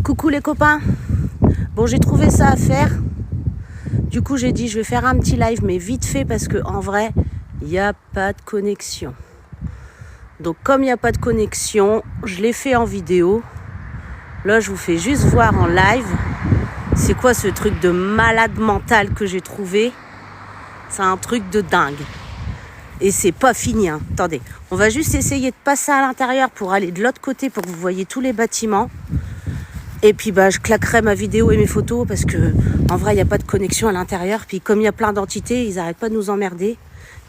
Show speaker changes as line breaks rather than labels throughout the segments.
Coucou les copains. Bon, j'ai trouvé ça à faire. Du coup, j'ai dit je vais faire un petit live, mais vite fait parce que en vrai, il n'y a pas de connexion. Donc comme il n'y a pas de connexion, je l'ai fait en vidéo. Là, je vous fais juste voir en live. C'est quoi ce truc de malade mental que j'ai trouvé? C'est un truc de dingue. Et c'est pas fini, hein. Attendez, on va juste essayer de passer à l'intérieur pour aller de l'autre côté pour que vous voyez tous les bâtiments. Et puis je claquerai ma vidéo et mes photos parce que en vrai il n'y a pas de connexion à l'intérieur. Puis comme il y a plein d'entités, ils n'arrêtent pas de nous emmerder.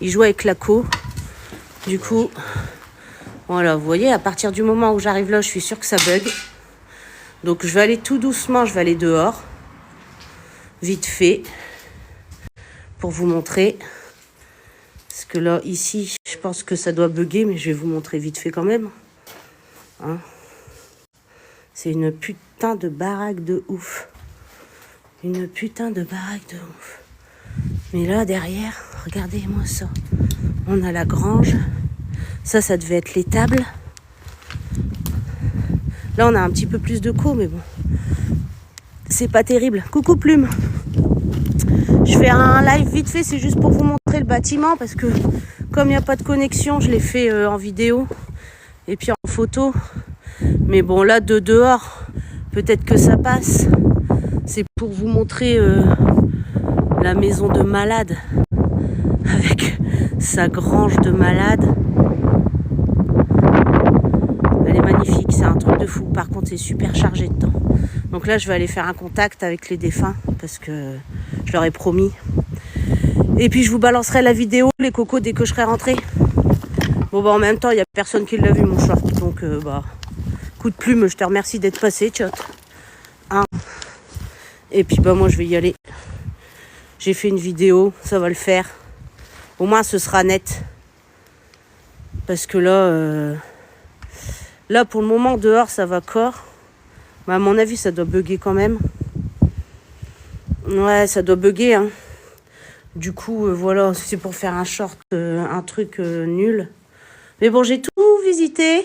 Ils jouent avec la co. Du coup, voilà, vous voyez, à partir du moment où j'arrive là, je suis sûre que ça bug. Donc je vais aller tout doucement, je vais aller dehors. Vite fait. Pour vous montrer. Parce que là, ici, je pense que ça doit bugger, mais je vais vous montrer vite fait quand même. Hein? C'est une putain de baraque de ouf. Une putain de baraque de ouf. Mais là, derrière, regardez-moi ça. On a la grange. Ça devait être l'étable. Là, on a un petit peu plus de co, mais bon. C'est pas terrible. Coucou Plume. Je fais un live vite fait, c'est juste pour vous montrer le bâtiment. Parce que comme il n'y a pas de connexion, je l'ai fait en vidéo. Et puis en photo. Mais bon, là, de dehors, peut-être que ça passe. C'est pour vous montrer la maison de malade. Avec sa grange de malade. Elle est magnifique, c'est un truc de fou. Par contre, c'est super chargé dedans. Donc là, je vais aller faire un contact avec les défunts. Parce que je leur ai promis. Et puis, je vous balancerai la vidéo, les cocos, dès que je serai rentrée. Bon, en même temps, il n'y a personne qui l'a vu, mon short. Donc, coup de plume, je te remercie d'être passé, tchot. Hein. Et puis moi je vais y aller. J'ai fait une vidéo, ça va le faire. Au moins ce sera net. Parce que là pour le moment dehors ça va corps. Mais à mon avis ça doit bugger quand même. Ouais, ça doit bugger, hein. Du coup voilà, c'est pour faire un short, un truc nul. Mais bon, j'ai tout visité.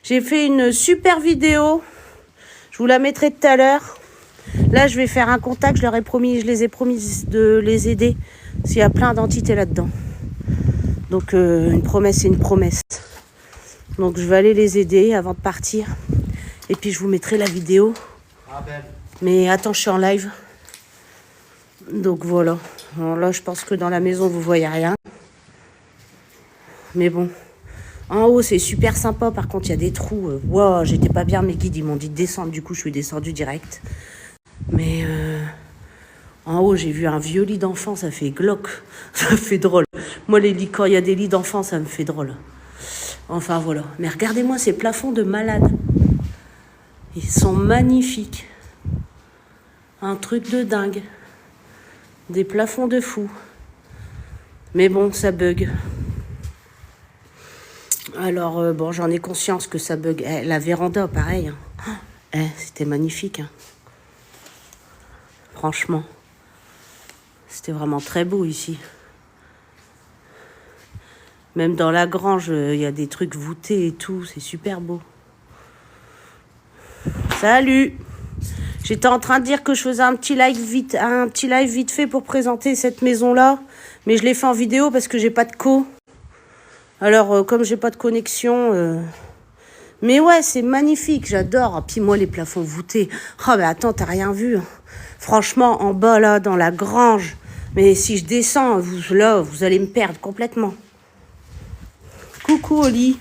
J'ai fait une super vidéo. Je vous la mettrai tout à l'heure. Là, je vais faire un contact. Je les ai promis de les aider. S'il y a plein d'entités là-dedans. Donc, une promesse, c'est une promesse. Donc, je vais aller les aider avant de partir. Et puis, je vous mettrai la vidéo. Mais attends, je suis en live. Donc, voilà. Alors là, je pense que dans la maison, vous voyez rien. Mais bon. En haut, c'est super sympa. Par contre, il y a des trous. Wow, j'étais pas bien. Mes guides, ils m'ont dit de descendre. Du coup, je suis descendue direct. Mais en haut, j'ai vu un vieux lit d'enfant. Ça fait glauque. Ça fait drôle. Moi, les lits, quand il y a des lits d'enfants, ça me fait drôle. Enfin, voilà. Mais regardez-moi ces plafonds de malade. Ils sont magnifiques. Un truc de dingue. Des plafonds de fou. Mais bon, ça bug. Alors, bon, j'en ai conscience que ça bug. La véranda, pareil. Hein. C'était magnifique. Hein. Franchement. C'était vraiment très beau ici. Même dans la grange, il y a des trucs voûtés et tout. C'est super beau. Salut! J'étais en train de dire que je faisais un petit live vite fait pour présenter cette maison-là. Mais je l'ai fait en vidéo parce que j'ai pas de co. Alors, comme j'ai pas de connexion... Mais ouais, c'est magnifique, j'adore. Puis moi, les plafonds voûtés. Oh, mais attends, t'as rien vu. Franchement, en bas, là, dans la grange. Mais si je descends, vous allez me perdre complètement. Coucou, Oli.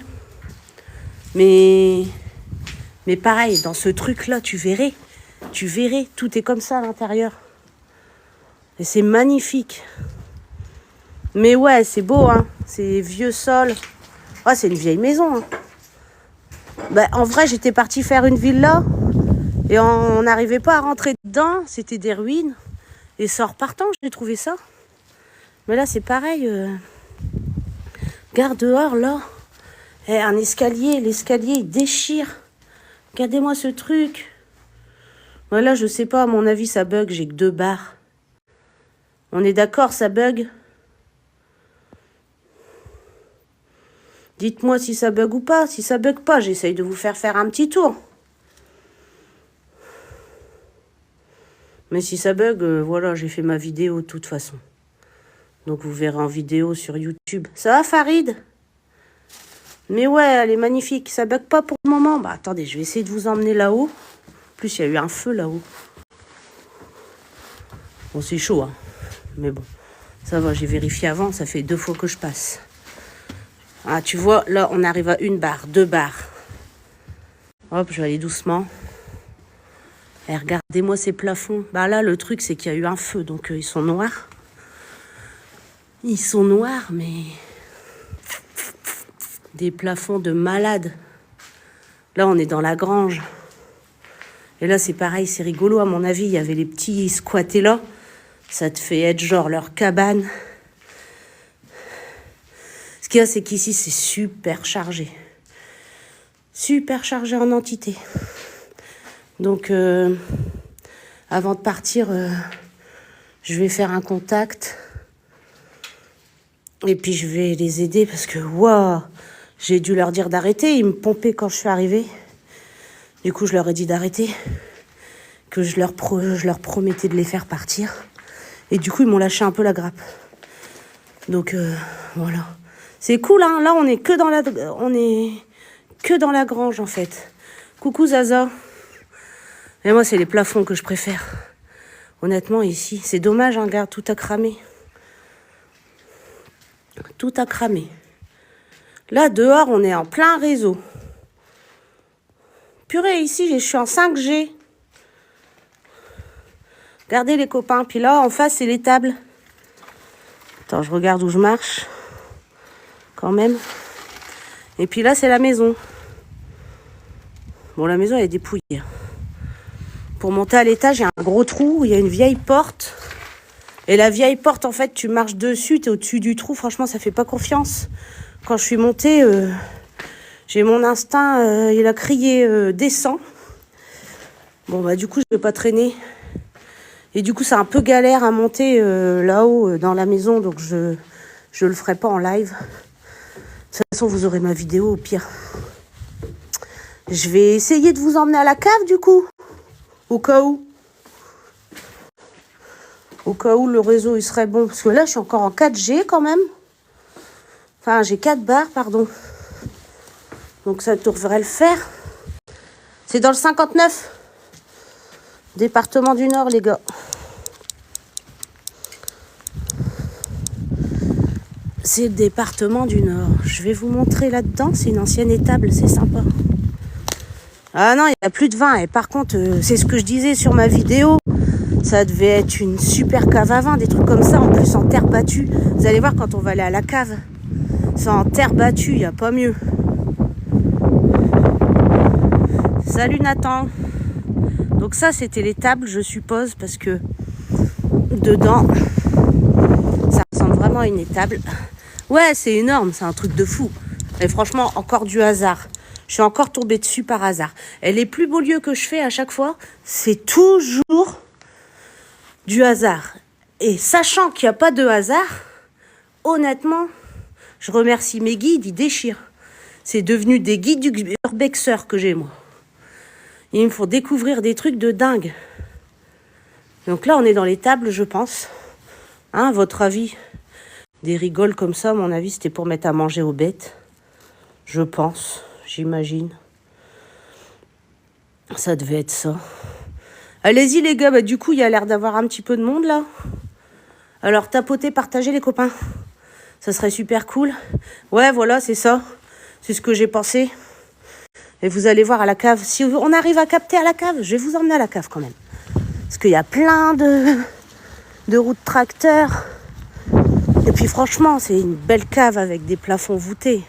Mais pareil, dans ce truc-là, tu verrais. Tout est comme ça à l'intérieur. Et c'est magnifique. Mais ouais, c'est beau, hein. C'est vieux sol. Oh, c'est une vieille maison, hein. En vrai, j'étais partie faire une villa et on n'arrivait pas à rentrer dedans. C'était des ruines. Et ça, en repartant, j'ai trouvé ça. Mais là, c'est pareil. Regarde dehors, là. Un escalier. L'escalier, il déchire. Regardez-moi ce truc. Là, je sais pas. À mon avis, ça bug. J'ai que 2 barres. On est d'accord, ça bug? Dites-moi si ça bug ou pas. Si ça bug pas, j'essaye de vous faire un petit tour. Mais si ça bug, voilà, j'ai fait ma vidéo de toute façon. Donc vous verrez en vidéo sur YouTube. Ça va Farid? Mais ouais, elle est magnifique. Ça bug pas pour le moment. Bah attendez, je vais essayer de vous emmener là-haut. En plus, il y a eu un feu là-haut. Bon, c'est chaud, hein. Mais bon, ça va, j'ai vérifié avant. Ça fait 2 fois que je passe. Ah, tu vois, là, on arrive à 1 barre, 2 barres. Hop, je vais aller doucement. Et regardez-moi ces plafonds. Bah là, le truc, c'est qu'il y a eu un feu. Donc, ils sont noirs. Ils sont noirs, mais... Des plafonds de malade. Là, on est dans la grange. Et là, c'est pareil, c'est rigolo. À mon avis, il y avait les petits squattés là. Ça te fait être genre leur cabane. Ce qu'il y a, c'est qu'ici, c'est super chargé. Super chargé en entités. Donc, avant de partir, je vais faire un contact. Et puis, je vais les aider parce que, waouh, j'ai dû leur dire d'arrêter. Ils me pompaient quand je suis arrivée. Du coup, je leur ai dit d'arrêter. Que je leur promettais de les faire partir. Et du coup, ils m'ont lâché un peu la grappe. Donc, voilà. C'est cool, hein. Là, on est que dans la grange, en fait. Coucou, Zaza. Et moi, c'est les plafonds que je préfère. Honnêtement, ici. C'est dommage, hein, regarde, tout a cramé. Tout a cramé. Là, dehors, on est en plein réseau. Purée, ici, je suis en 5G. Regardez les copains. Puis là, en face, c'est les tables. Attends, je regarde où je marche. Quand même. Et puis là, c'est la maison. Bon, la maison, elle est dépouillée. Pour monter à l'étage, il y a un gros trou. Il y a une vieille porte. Et la vieille porte, en fait, tu marches dessus. Tu es au-dessus du trou. Franchement, ça fait pas confiance. Quand je suis montée, j'ai mon instinct. Il a crié descends. Bon, bah, du coup, je vais pas traîner. Et du coup, c'est un peu galère à monter là-haut dans la maison. Donc, je le ferai pas en live. De toute façon, vous aurez ma vidéo au pire. Je vais essayer de vous emmener à la cave, du coup. Au cas où. Au cas où le réseau, il serait bon. Parce que là, je suis encore en 4G quand même. Enfin, j'ai 4 barres, pardon. Donc, ça devrait le faire. C'est dans le 59. Département du Nord, les gars. C'est le département du Nord. Je vais vous montrer là-dedans. C'est une ancienne étable, c'est sympa. Ah non, il n'y a plus de vin. Et par contre, c'est ce que je disais sur ma vidéo. Ça devait être une super cave à vin, des trucs comme ça. En plus, en terre battue. Vous allez voir quand on va aller à la cave. C'est en terre battue, il n'y a pas mieux. Salut Nathan. Donc ça, c'était les tables, je suppose, parce que dedans, ça ressemble vraiment à une étable. Ouais, c'est énorme, c'est un truc de fou. Et franchement, encore du hasard. Je suis encore tombée dessus par hasard. Et les plus beaux lieux que je fais à chaque fois, c'est toujours du hasard. Et sachant qu'il n'y a pas de hasard, honnêtement, je remercie mes guides, ils déchirent. C'est devenu des guides du urbexeur que j'ai, moi. Ils me font découvrir des trucs de dingue. Donc là, on est dans les tables, je pense. Hein, votre avis? Des rigoles comme ça, à mon avis, c'était pour mettre à manger aux bêtes. Je pense, j'imagine. Ça devait être ça. Allez-y, les gars. Bah, du coup, il y a l'air d'avoir un petit peu de monde, là. Alors, tapotez, partagez, les copains. Ça serait super cool. Ouais, voilà, c'est ça. C'est ce que j'ai pensé. Et vous allez voir à la cave. Si on arrive à capter à la cave, je vais vous emmener à la cave quand même. Parce qu'il y a plein de routes tracteurs. Et puis franchement, c'est une belle cave avec des plafonds voûtés.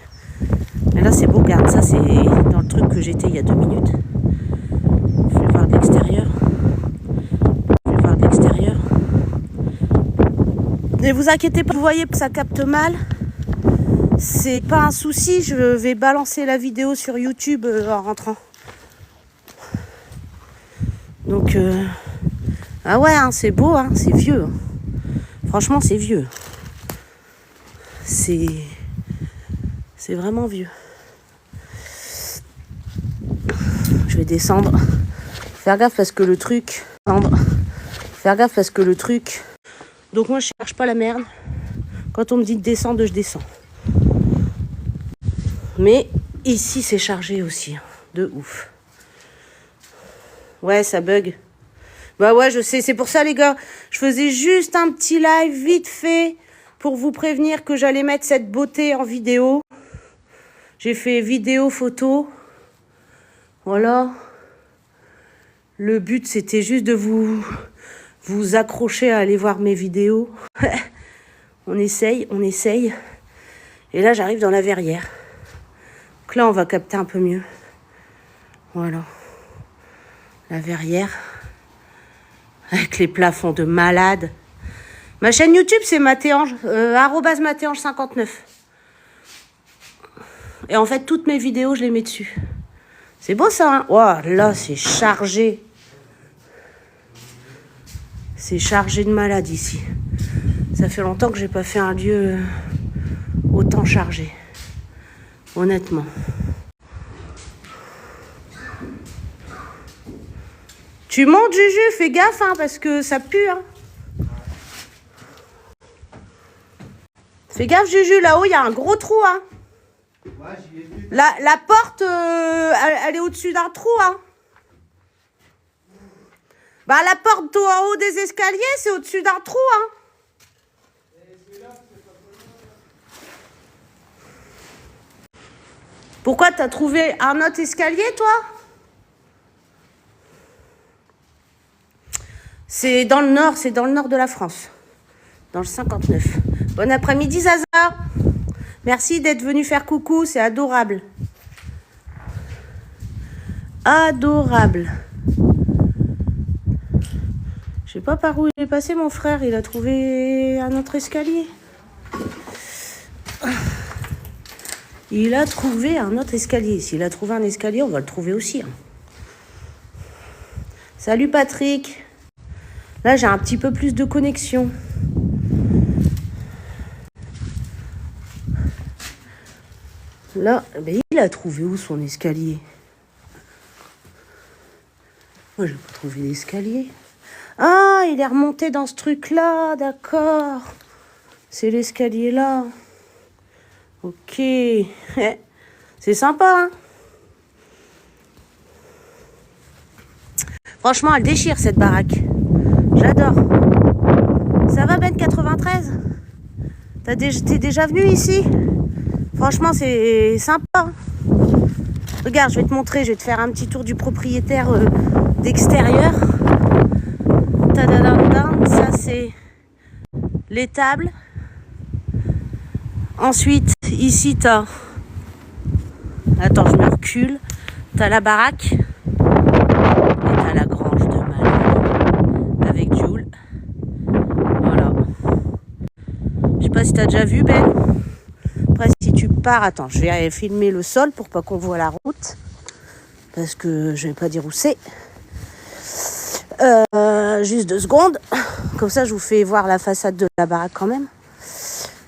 Et là, c'est beau, regarde, ça c'est dans le truc que j'étais il y a 2 minutes. Je vais voir de l'extérieur. Ne vous inquiétez pas, vous voyez que ça capte mal. C'est pas un souci, je vais balancer la vidéo sur YouTube en rentrant. Donc, ah ouais, hein, c'est beau, hein, c'est vieux. Hein. Franchement, c'est vieux. C'est vraiment vieux. Je vais descendre. Faire gaffe parce que le truc... faire gaffe parce que le truc... Donc moi, je cherche pas la merde. Quand on me dit de descendre, je descends. Mais ici, c'est chargé aussi. De ouf. Ouais, ça bug. Bah ouais, je sais. C'est pour ça, les gars. Je faisais juste un petit live vite fait pour vous prévenir que j'allais mettre cette beauté en vidéo. J'ai fait vidéo, photo. Voilà. Le but, c'était juste de vous accrocher à aller voir mes vidéos. On essaye. Et là, j'arrive dans la verrière. Donc là, on va capter un peu mieux. Voilà. La verrière. Avec les plafonds de malade. Ma chaîne YouTube, c'est Mathéange. @Mathéange59. Et en fait, toutes mes vidéos, je les mets dessus. C'est beau ça, hein? Wow, là, c'est chargé. C'est chargé de malade ici. Ça fait longtemps que j'ai pas fait un lieu autant chargé. Honnêtement. Tu montes, Juju, fais gaffe, hein, parce que ça pue, hein. Fais gaffe, Juju, là-haut, il y a un gros trou, hein. La porte, elle est au-dessus d'un trou, hein. Bah, la porte en haut des escaliers, c'est au-dessus d'un trou, hein. Pourquoi t'as trouvé un autre escalier, toi? C'est dans le nord de la France. Dans le 59. Bon après-midi, Zaza. Merci d'être venu faire coucou, c'est adorable. Adorable. Je sais pas par où il est passé, mon frère. Il a trouvé un autre escalier. Il a trouvé un autre escalier. S'il a trouvé un escalier, on va le trouver aussi. Hein. Salut Patrick. Là, j'ai un petit peu plus de connexion. Là, ben, il a trouvé où son escalier? Moi, je n'ai pas trouvé d'escalier. Ah, il est remonté dans ce truc-là, d'accord. C'est l'escalier là. Ok. C'est sympa, hein. Franchement, elle déchire cette baraque. J'adore. Ça va, Ben 93? T'es déjà venu ici? Franchement, c'est sympa. Regarde, je vais te montrer, je vais te faire un petit tour du propriétaire d'extérieur. Tadadam, ça c'est l'étable. Ensuite, ici, t'as... Attends, je me recule. T'as la baraque. Et t'as la grange de malade. Avec Jules. Voilà. Je sais pas si t'as déjà vu, Ben. Après, si tu pars... Attends, je vais filmer le sol pour pas qu'on voit la route. Parce que je vais pas dire où c'est. Juste 2 secondes. Comme ça, je vous fais voir la façade de la baraque quand même.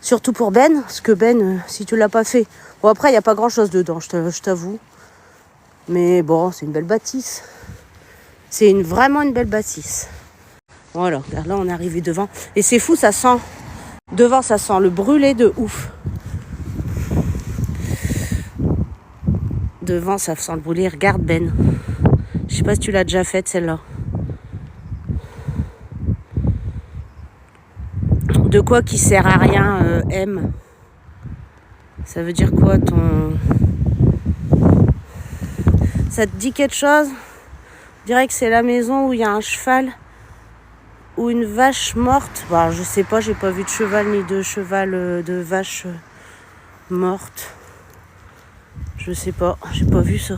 Surtout pour Ben, parce que Ben, si tu l'as pas fait... Bon, après, il n'y a pas grand-chose dedans, je t'avoue. Mais bon, c'est une belle bâtisse. C'est vraiment une belle bâtisse. Voilà, là, on est arrivé devant. Et c'est fou, ça sent... Devant, ça sent le brûlé de ouf. Devant, ça sent le brûlé. Regarde, Ben. Je sais pas si tu l'as déjà faite, celle-là. De quoi qui sert à rien, M? Ça veut dire quoi ton... Ça te dit quelque chose? Je dirais que c'est la maison où il y a un cheval ou une vache morte. Bon, je sais pas, j'ai pas vu de cheval ni de cheval de vache morte. Je sais pas, j'ai pas vu ça.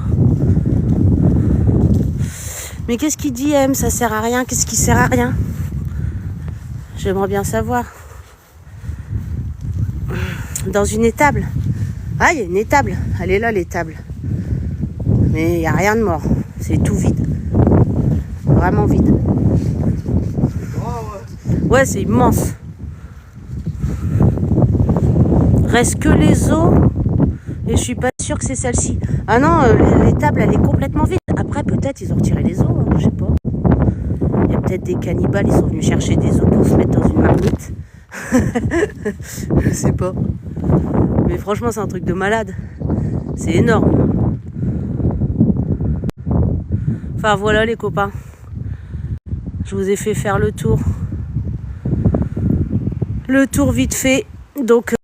Mais qu'est-ce qu'il dit, M? Ça sert à rien. Qu'est-ce qui sert à rien? J'aimerais bien savoir. Dans une étable. Ah, il y a une étable. Elle est là, l'étable. Mais il n'y a rien de mort. C'est tout vide. Vraiment vide. Ouais, c'est immense. Reste que les os. Et je suis pas sûre que c'est celle-ci. Ah non, l'étable, elle est complètement vide. Après, peut-être, ils ont retiré les os. Hein, je sais pas. Il y a peut-être peut-être des cannibales, ils sont venus chercher des os pour se mettre dans une marmite. Je sais pas. Mais franchement, c'est un truc de malade. C'est énorme. Enfin voilà les copains. Je vous ai fait faire le tour. Le tour vite fait. Donc,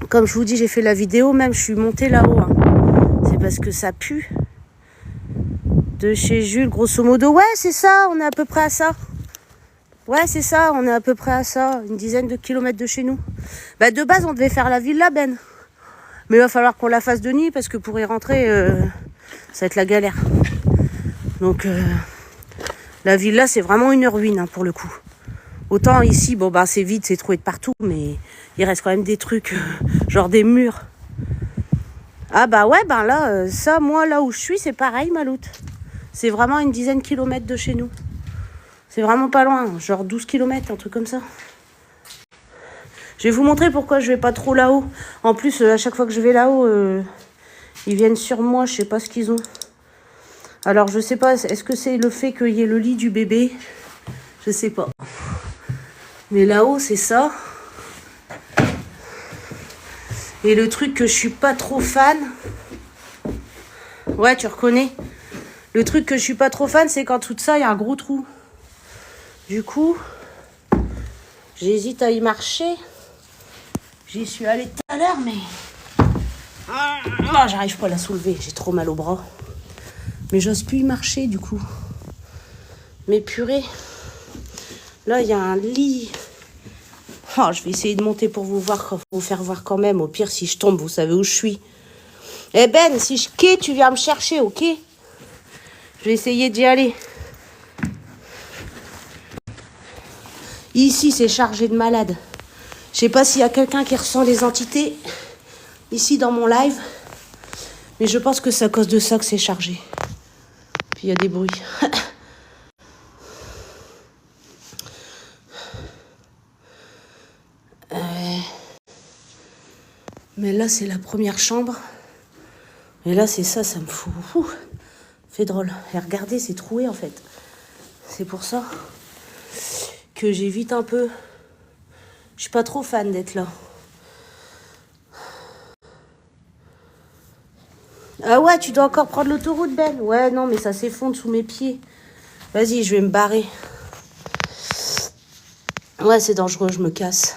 comme je vous dis, j'ai fait la vidéo. Même, je suis montée là-haut. Hein. C'est parce que ça pue. De chez Jules, grosso modo. Ouais, c'est ça. On est à peu près à ça. Ouais, c'est ça. On est à peu près à ça. Une dizaine de kilomètres de chez nous. Bah, de base, on devait faire la villa, Ben. Mais il va falloir qu'on la fasse de nuit. Parce que pour y rentrer, ça va être la galère. Donc, la villa, c'est vraiment une ruine, hein, pour le coup. Autant ici, bon bah c'est vide, c'est troué de partout, mais il reste quand même des trucs, genre des murs. Ah bah ouais, ben là, ça, moi, là où je suis, c'est pareil, Maloute. C'est vraiment une dizaine de kilomètres de chez nous. C'est vraiment pas loin, genre 12 kilomètres, un truc comme ça. Je vais vous montrer pourquoi je vais pas trop là-haut. En plus, à chaque fois que je vais là-haut, ils viennent sur moi, je sais pas ce qu'ils ont. Alors, je sais pas, est-ce que c'est le fait qu'il y ait le lit du bébé? Je sais pas. Mais là-haut, c'est ça. Et le truc que je suis pas trop fan... Ouais, tu reconnais. Le truc que je suis pas trop fan, c'est qu'en dessous de ça, il y a un gros trou. Du coup, j'hésite à y marcher. J'y suis allée tout à l'heure, mais... Non, j'arrive pas à la soulever. J'ai trop mal au bras. Mais j'ose plus y marcher, du coup. Mais purée. Là, il y a un lit... Oh, je vais essayer de monter pour vous faire voir quand même. Au pire, si je tombe, vous savez où je suis. Eh Ben, si je quai, tu viens me chercher, ok? Je vais essayer d'y aller. Ici, c'est chargé de malades. Je sais pas s'il y a quelqu'un qui ressent les entités ici dans mon live. Mais je pense que c'est à cause de ça que c'est chargé. Puis il y a des bruits. Mais là, c'est la première chambre. Et là, c'est ça, ça me fout. Fait drôle. Et regardez, c'est troué, en fait. C'est pour ça que j'évite un peu. Je suis pas trop fan d'être là. Ah ouais, tu dois encore prendre l'autoroute, Ben? Ouais, non, mais ça s'effondre sous mes pieds. Vas-y, je vais me barrer. Ouais, c'est dangereux, je me casse.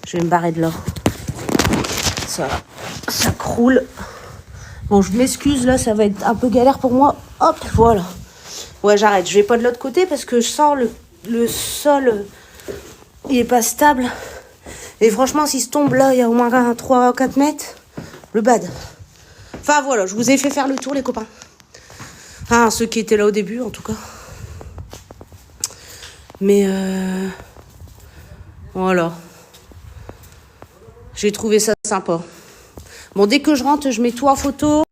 Je vais me barrer de là. Ça croule. Bon, je m'excuse, là, ça va être un peu galère pour moi. Hop, voilà. Ouais, j'arrête. Je vais pas de l'autre côté parce que je sens le sol, il est pas stable. Et franchement, si se tombe là, il y a au moins 3-4 mètres, le bad. Enfin, voilà, je vous ai fait faire le tour, les copains. Enfin, ceux qui étaient là au début, en tout cas. Mais, voilà. J'ai trouvé ça sympa. Bon, dès que je rentre, je mets tout en photo.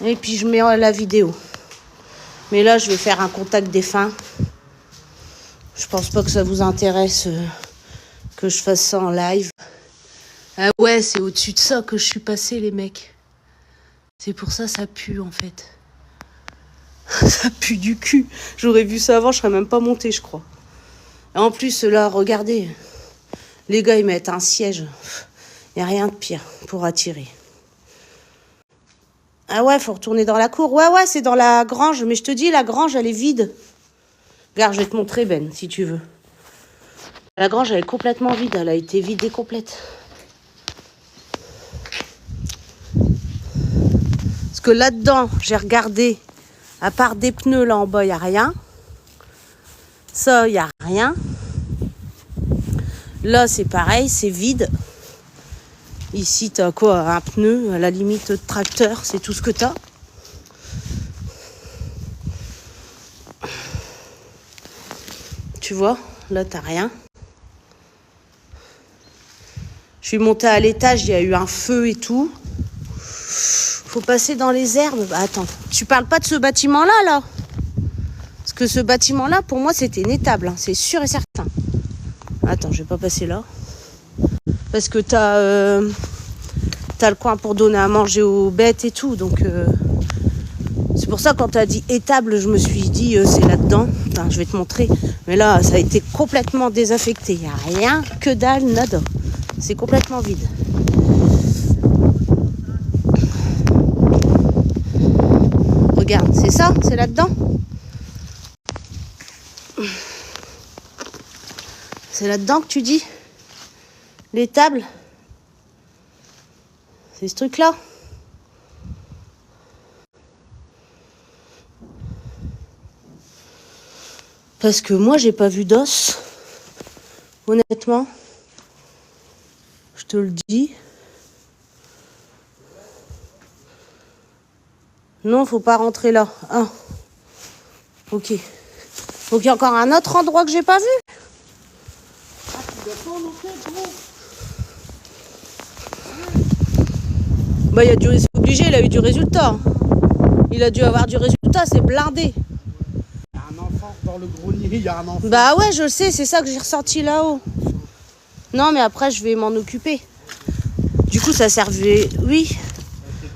Et puis, je mets la vidéo. Mais là, je vais faire un contact défunt. Je pense pas que ça vous intéresse que je fasse ça en live. Ah ouais, c'est au-dessus de ça que je suis passée, les mecs. C'est pour ça pue, en fait. Ça pue du cul. J'aurais vu ça avant, je serais même pas montée, je crois. Et en plus, là, regardez. Les gars, ils mettent un siège. Il n'y a rien de pire pour attirer. Ah ouais, faut retourner dans la cour. Ouais, c'est dans la grange. Mais je te dis, la grange, elle est vide. Regarde, je vais te montrer, Ben, si tu veux. La grange, elle est complètement vide. Elle a été vidée complète. Parce que là-dedans, j'ai regardé. À part des pneus, là en bas, il n'y a rien. Ça, il n'y a rien. Là, c'est pareil, c'est vide. Ici, t'as quoi? Un pneu, à la limite de tracteur, c'est tout ce que t'as. Tu vois, là, t'as rien. Je suis montée à l'étage, il y a eu un feu et tout. Faut passer dans les herbes. Bah, attends, tu parles pas de ce bâtiment-là, là? Parce que ce bâtiment-là, pour moi, c'était inétable, hein, c'est sûr et certain. Attends, je vais pas passer là. Parce que t'as le coin pour donner à manger aux bêtes et tout. Donc, C'est pour ça quand tu as dit étable, je me suis dit c'est là-dedans. Enfin, je vais te montrer. Mais là, ça a été complètement désaffecté. Il n'y a rien, que dalle, nada. C'est complètement vide. Regarde, c'est ça? C'est là-dedans? C'est là-dedans que tu dis? L'étable? C'est ce truc-là? Parce que moi, j'ai pas vu d'os. Honnêtement. Je te le dis. Non, faut pas rentrer là. Ah. Ok. Donc il y a encore un autre endroit que j'ai pas vu. Ah, tu dois pas en entrer, gros. Bah, c'est obligé, il a eu du résultat. Il a dû avoir du résultat, c'est blindé.
Il y a un enfant dans le grenier, il y a un enfant.
Bah ouais, je le sais, c'est ça que j'ai ressenti là-haut. Non, mais après, je vais m'en occuper. Du coup, ça servait... Oui.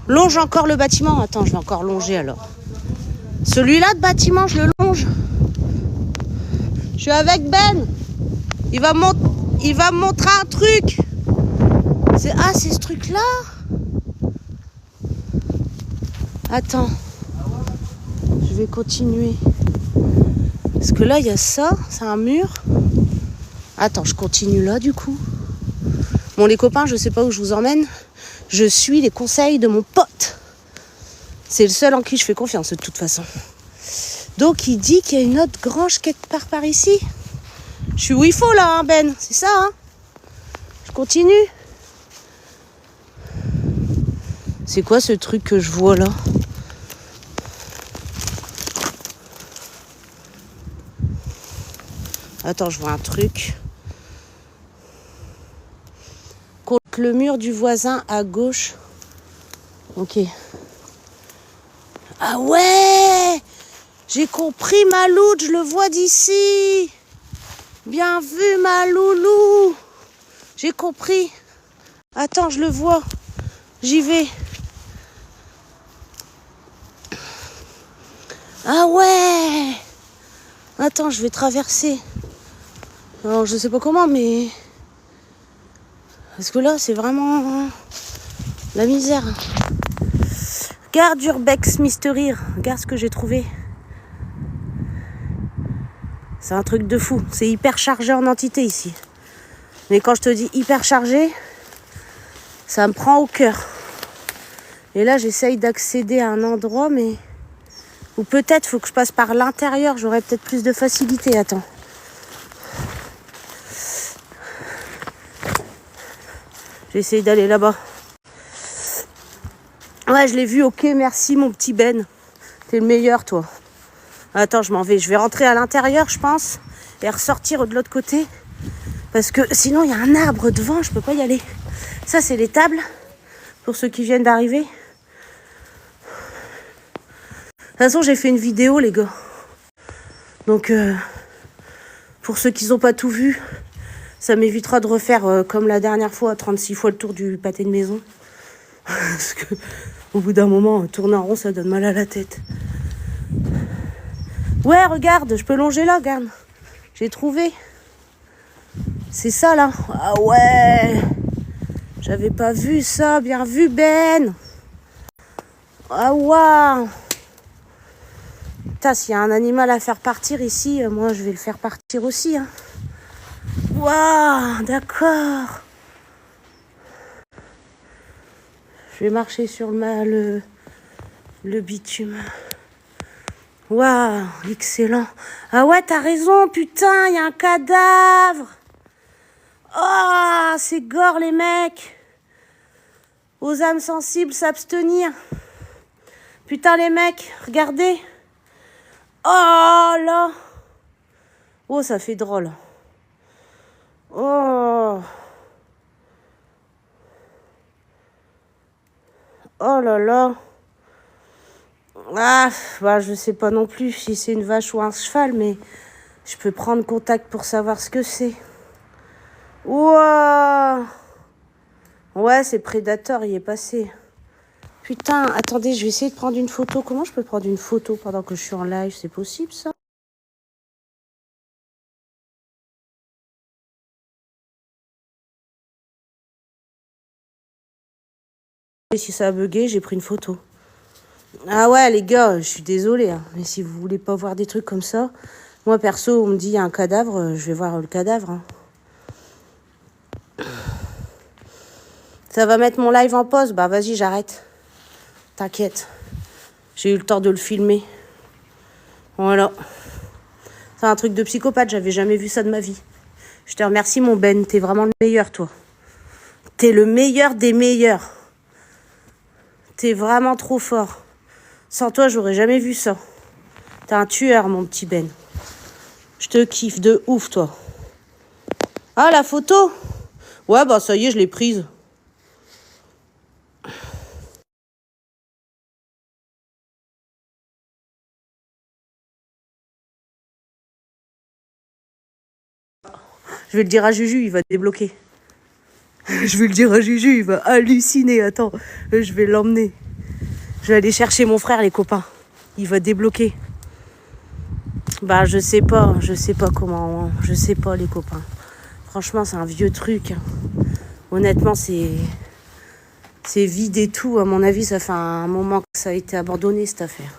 Longe encore le bâtiment. Attends, je vais encore longer alors. Celui-là de bâtiment, je le longe. Je suis avec Ben. Il va me montrer un truc. C'est ce truc-là. Attends. Je vais continuer. Parce que là, il y a ça. C'est un mur. Attends, je continue là, du coup. Bon, les copains, je sais pas où je vous emmène. Je suis les conseils de mon pote. C'est le seul en qui je fais confiance, de toute façon. Donc, il dit qu'il y a une autre grange quelque part par ici. Je suis où il faut, là, hein, Ben. C'est ça, hein. Je continue. C'est quoi ce truc que je vois, là? Attends, je vois un truc. Contre le mur du voisin à gauche. Ok. Ah ouais! J'ai compris, ma loude, je le vois d'ici. Bien vu, ma loulou. J'ai compris. Attends, je le vois. J'y vais. Ah ouais! Attends, je vais traverser. Alors, je sais pas comment, mais... Parce que là, c'est vraiment... la misère. Regarde Urbex Mystery. Regarde ce que j'ai trouvé. C'est un truc de fou. C'est hyper chargé en entité ici. Mais quand je te dis hyper chargé, ça me prend au cœur. Et là, j'essaye d'accéder à un endroit, mais... Ou peut-être faut que je passe par l'intérieur. J'aurais peut-être plus de facilité. Attends. J'essaye d'aller là-bas. Ouais, je l'ai vu. Ok, merci mon petit Ben. T'es le meilleur, toi. Attends, je m'en vais. Je vais rentrer à l'intérieur, je pense. Et ressortir de l'autre côté. Parce que sinon, il y a un arbre devant. Je peux pas y aller. Ça, c'est les tables. Pour ceux qui viennent d'arriver. De toute façon, j'ai fait une vidéo, les gars. Donc, pour ceux qui n'ont pas tout vu, ça m'évitera de refaire, comme la dernière fois, 36 fois le tour du pâté de maison. Parce que, au bout d'un moment, tourner en rond, ça donne mal à la tête. Ouais, regarde, je peux longer là, regarde. J'ai trouvé. C'est ça, là. Ah ouais. J'avais pas vu ça. Bien vu, Ben. Ah waouh. Putain, s'il y a un animal à faire partir ici, moi je vais le faire partir aussi. Hein. Waouh, d'accord. Je vais marcher sur le bitume. Waouh, excellent. Ah ouais, t'as raison, putain, il y a un cadavre. Oh, c'est gore les mecs. Aux âmes sensibles, s'abstenir. Putain les mecs, regardez. Oh là! Oh, ça fait drôle. Oh! Oh là là! Ah, bah, je sais pas non plus si c'est une vache ou un cheval, mais je peux prendre contact pour savoir ce que c'est. Ouah! Ouais, c'est Predator, il est passé. Putain, attendez, je vais essayer de prendre une photo. Comment je peux prendre une photo pendant que je suis en live? C'est possible, ça? Et si ça a bugué, j'ai pris une photo. Ah ouais, les gars, je suis désolée, hein, mais si vous voulez pas voir des trucs comme ça, moi, perso, on me dit il y a un cadavre, je vais voir le cadavre. Hein. Ça va mettre mon live en pause. Bah, vas-y, j'arrête. T'inquiète. J'ai eu le temps de le filmer. Voilà. C'est un truc de psychopathe, j'avais jamais vu ça de ma vie. Je te remercie, mon Ben, t'es vraiment le meilleur, toi. T'es le meilleur des meilleurs. T'es vraiment trop fort. Sans toi, j'aurais jamais vu ça. T'es un tueur, mon petit Ben. Je te kiffe de ouf, toi. Ah, la photo? Ouais, bah ça y est, je l'ai prise. Je vais le dire à Juju, il va débloquer. Je vais le dire à Juju, il va halluciner. Attends, je vais l'emmener. Je vais aller chercher mon frère, les copains. Il va débloquer. Bah, je sais pas comment. Je sais pas, les copains. Franchement, c'est un vieux truc. Honnêtement, c'est vide et tout. À mon avis, ça fait un moment que ça a été abandonné, cette affaire.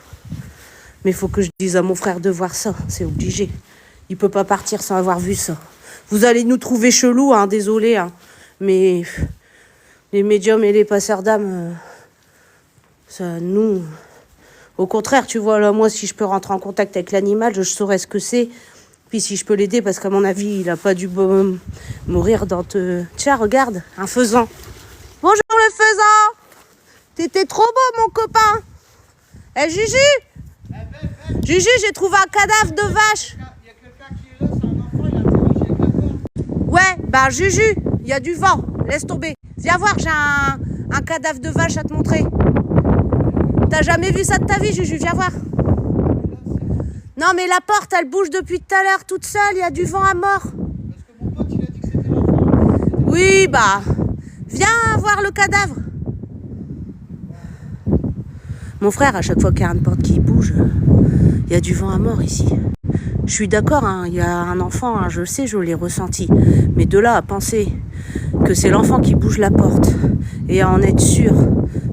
Mais il faut que je dise à mon frère de voir ça. C'est obligé. Il peut pas partir sans avoir vu ça. Vous allez nous trouver chelous, hein, désolé. Hein. Mais les médiums et les passeurs d'âme, ça nous... Au contraire, tu vois, là, moi, si je peux rentrer en contact avec l'animal, je saurais ce que c'est. Puis si je peux l'aider, parce qu'à mon avis, il a pas dû mourir dans te... Tiens, regarde, un faisan. Bonjour le faisan. T'étais trop beau, mon copain. Eh, Juju. Juju, j'ai trouvé un cadavre de vache.
Il y a quelqu'un qui est là, c'est un enfant, il a interagi avec la porte.
Ouais, bah Juju, il y a du vent. Laisse tomber. Viens voir, j'ai un cadavre de vache à te montrer. T'as jamais vu ça de ta vie, Juju, viens voir. Non, mais la porte, elle bouge depuis tout à l'heure, toute seule, il y a du vent à mort.
Parce que mon pote, il a dit que c'était l'enfant.
Oui, bah, viens voir le cadavre. Mon frère, à chaque fois qu'il y a une porte qui bouge, il y a du vent à mort ici. Je suis d'accord, hein, il y a un enfant, hein, je le sais, je l'ai ressenti. Mais de là à penser que c'est l'enfant qui bouge la porte et à en être sûr,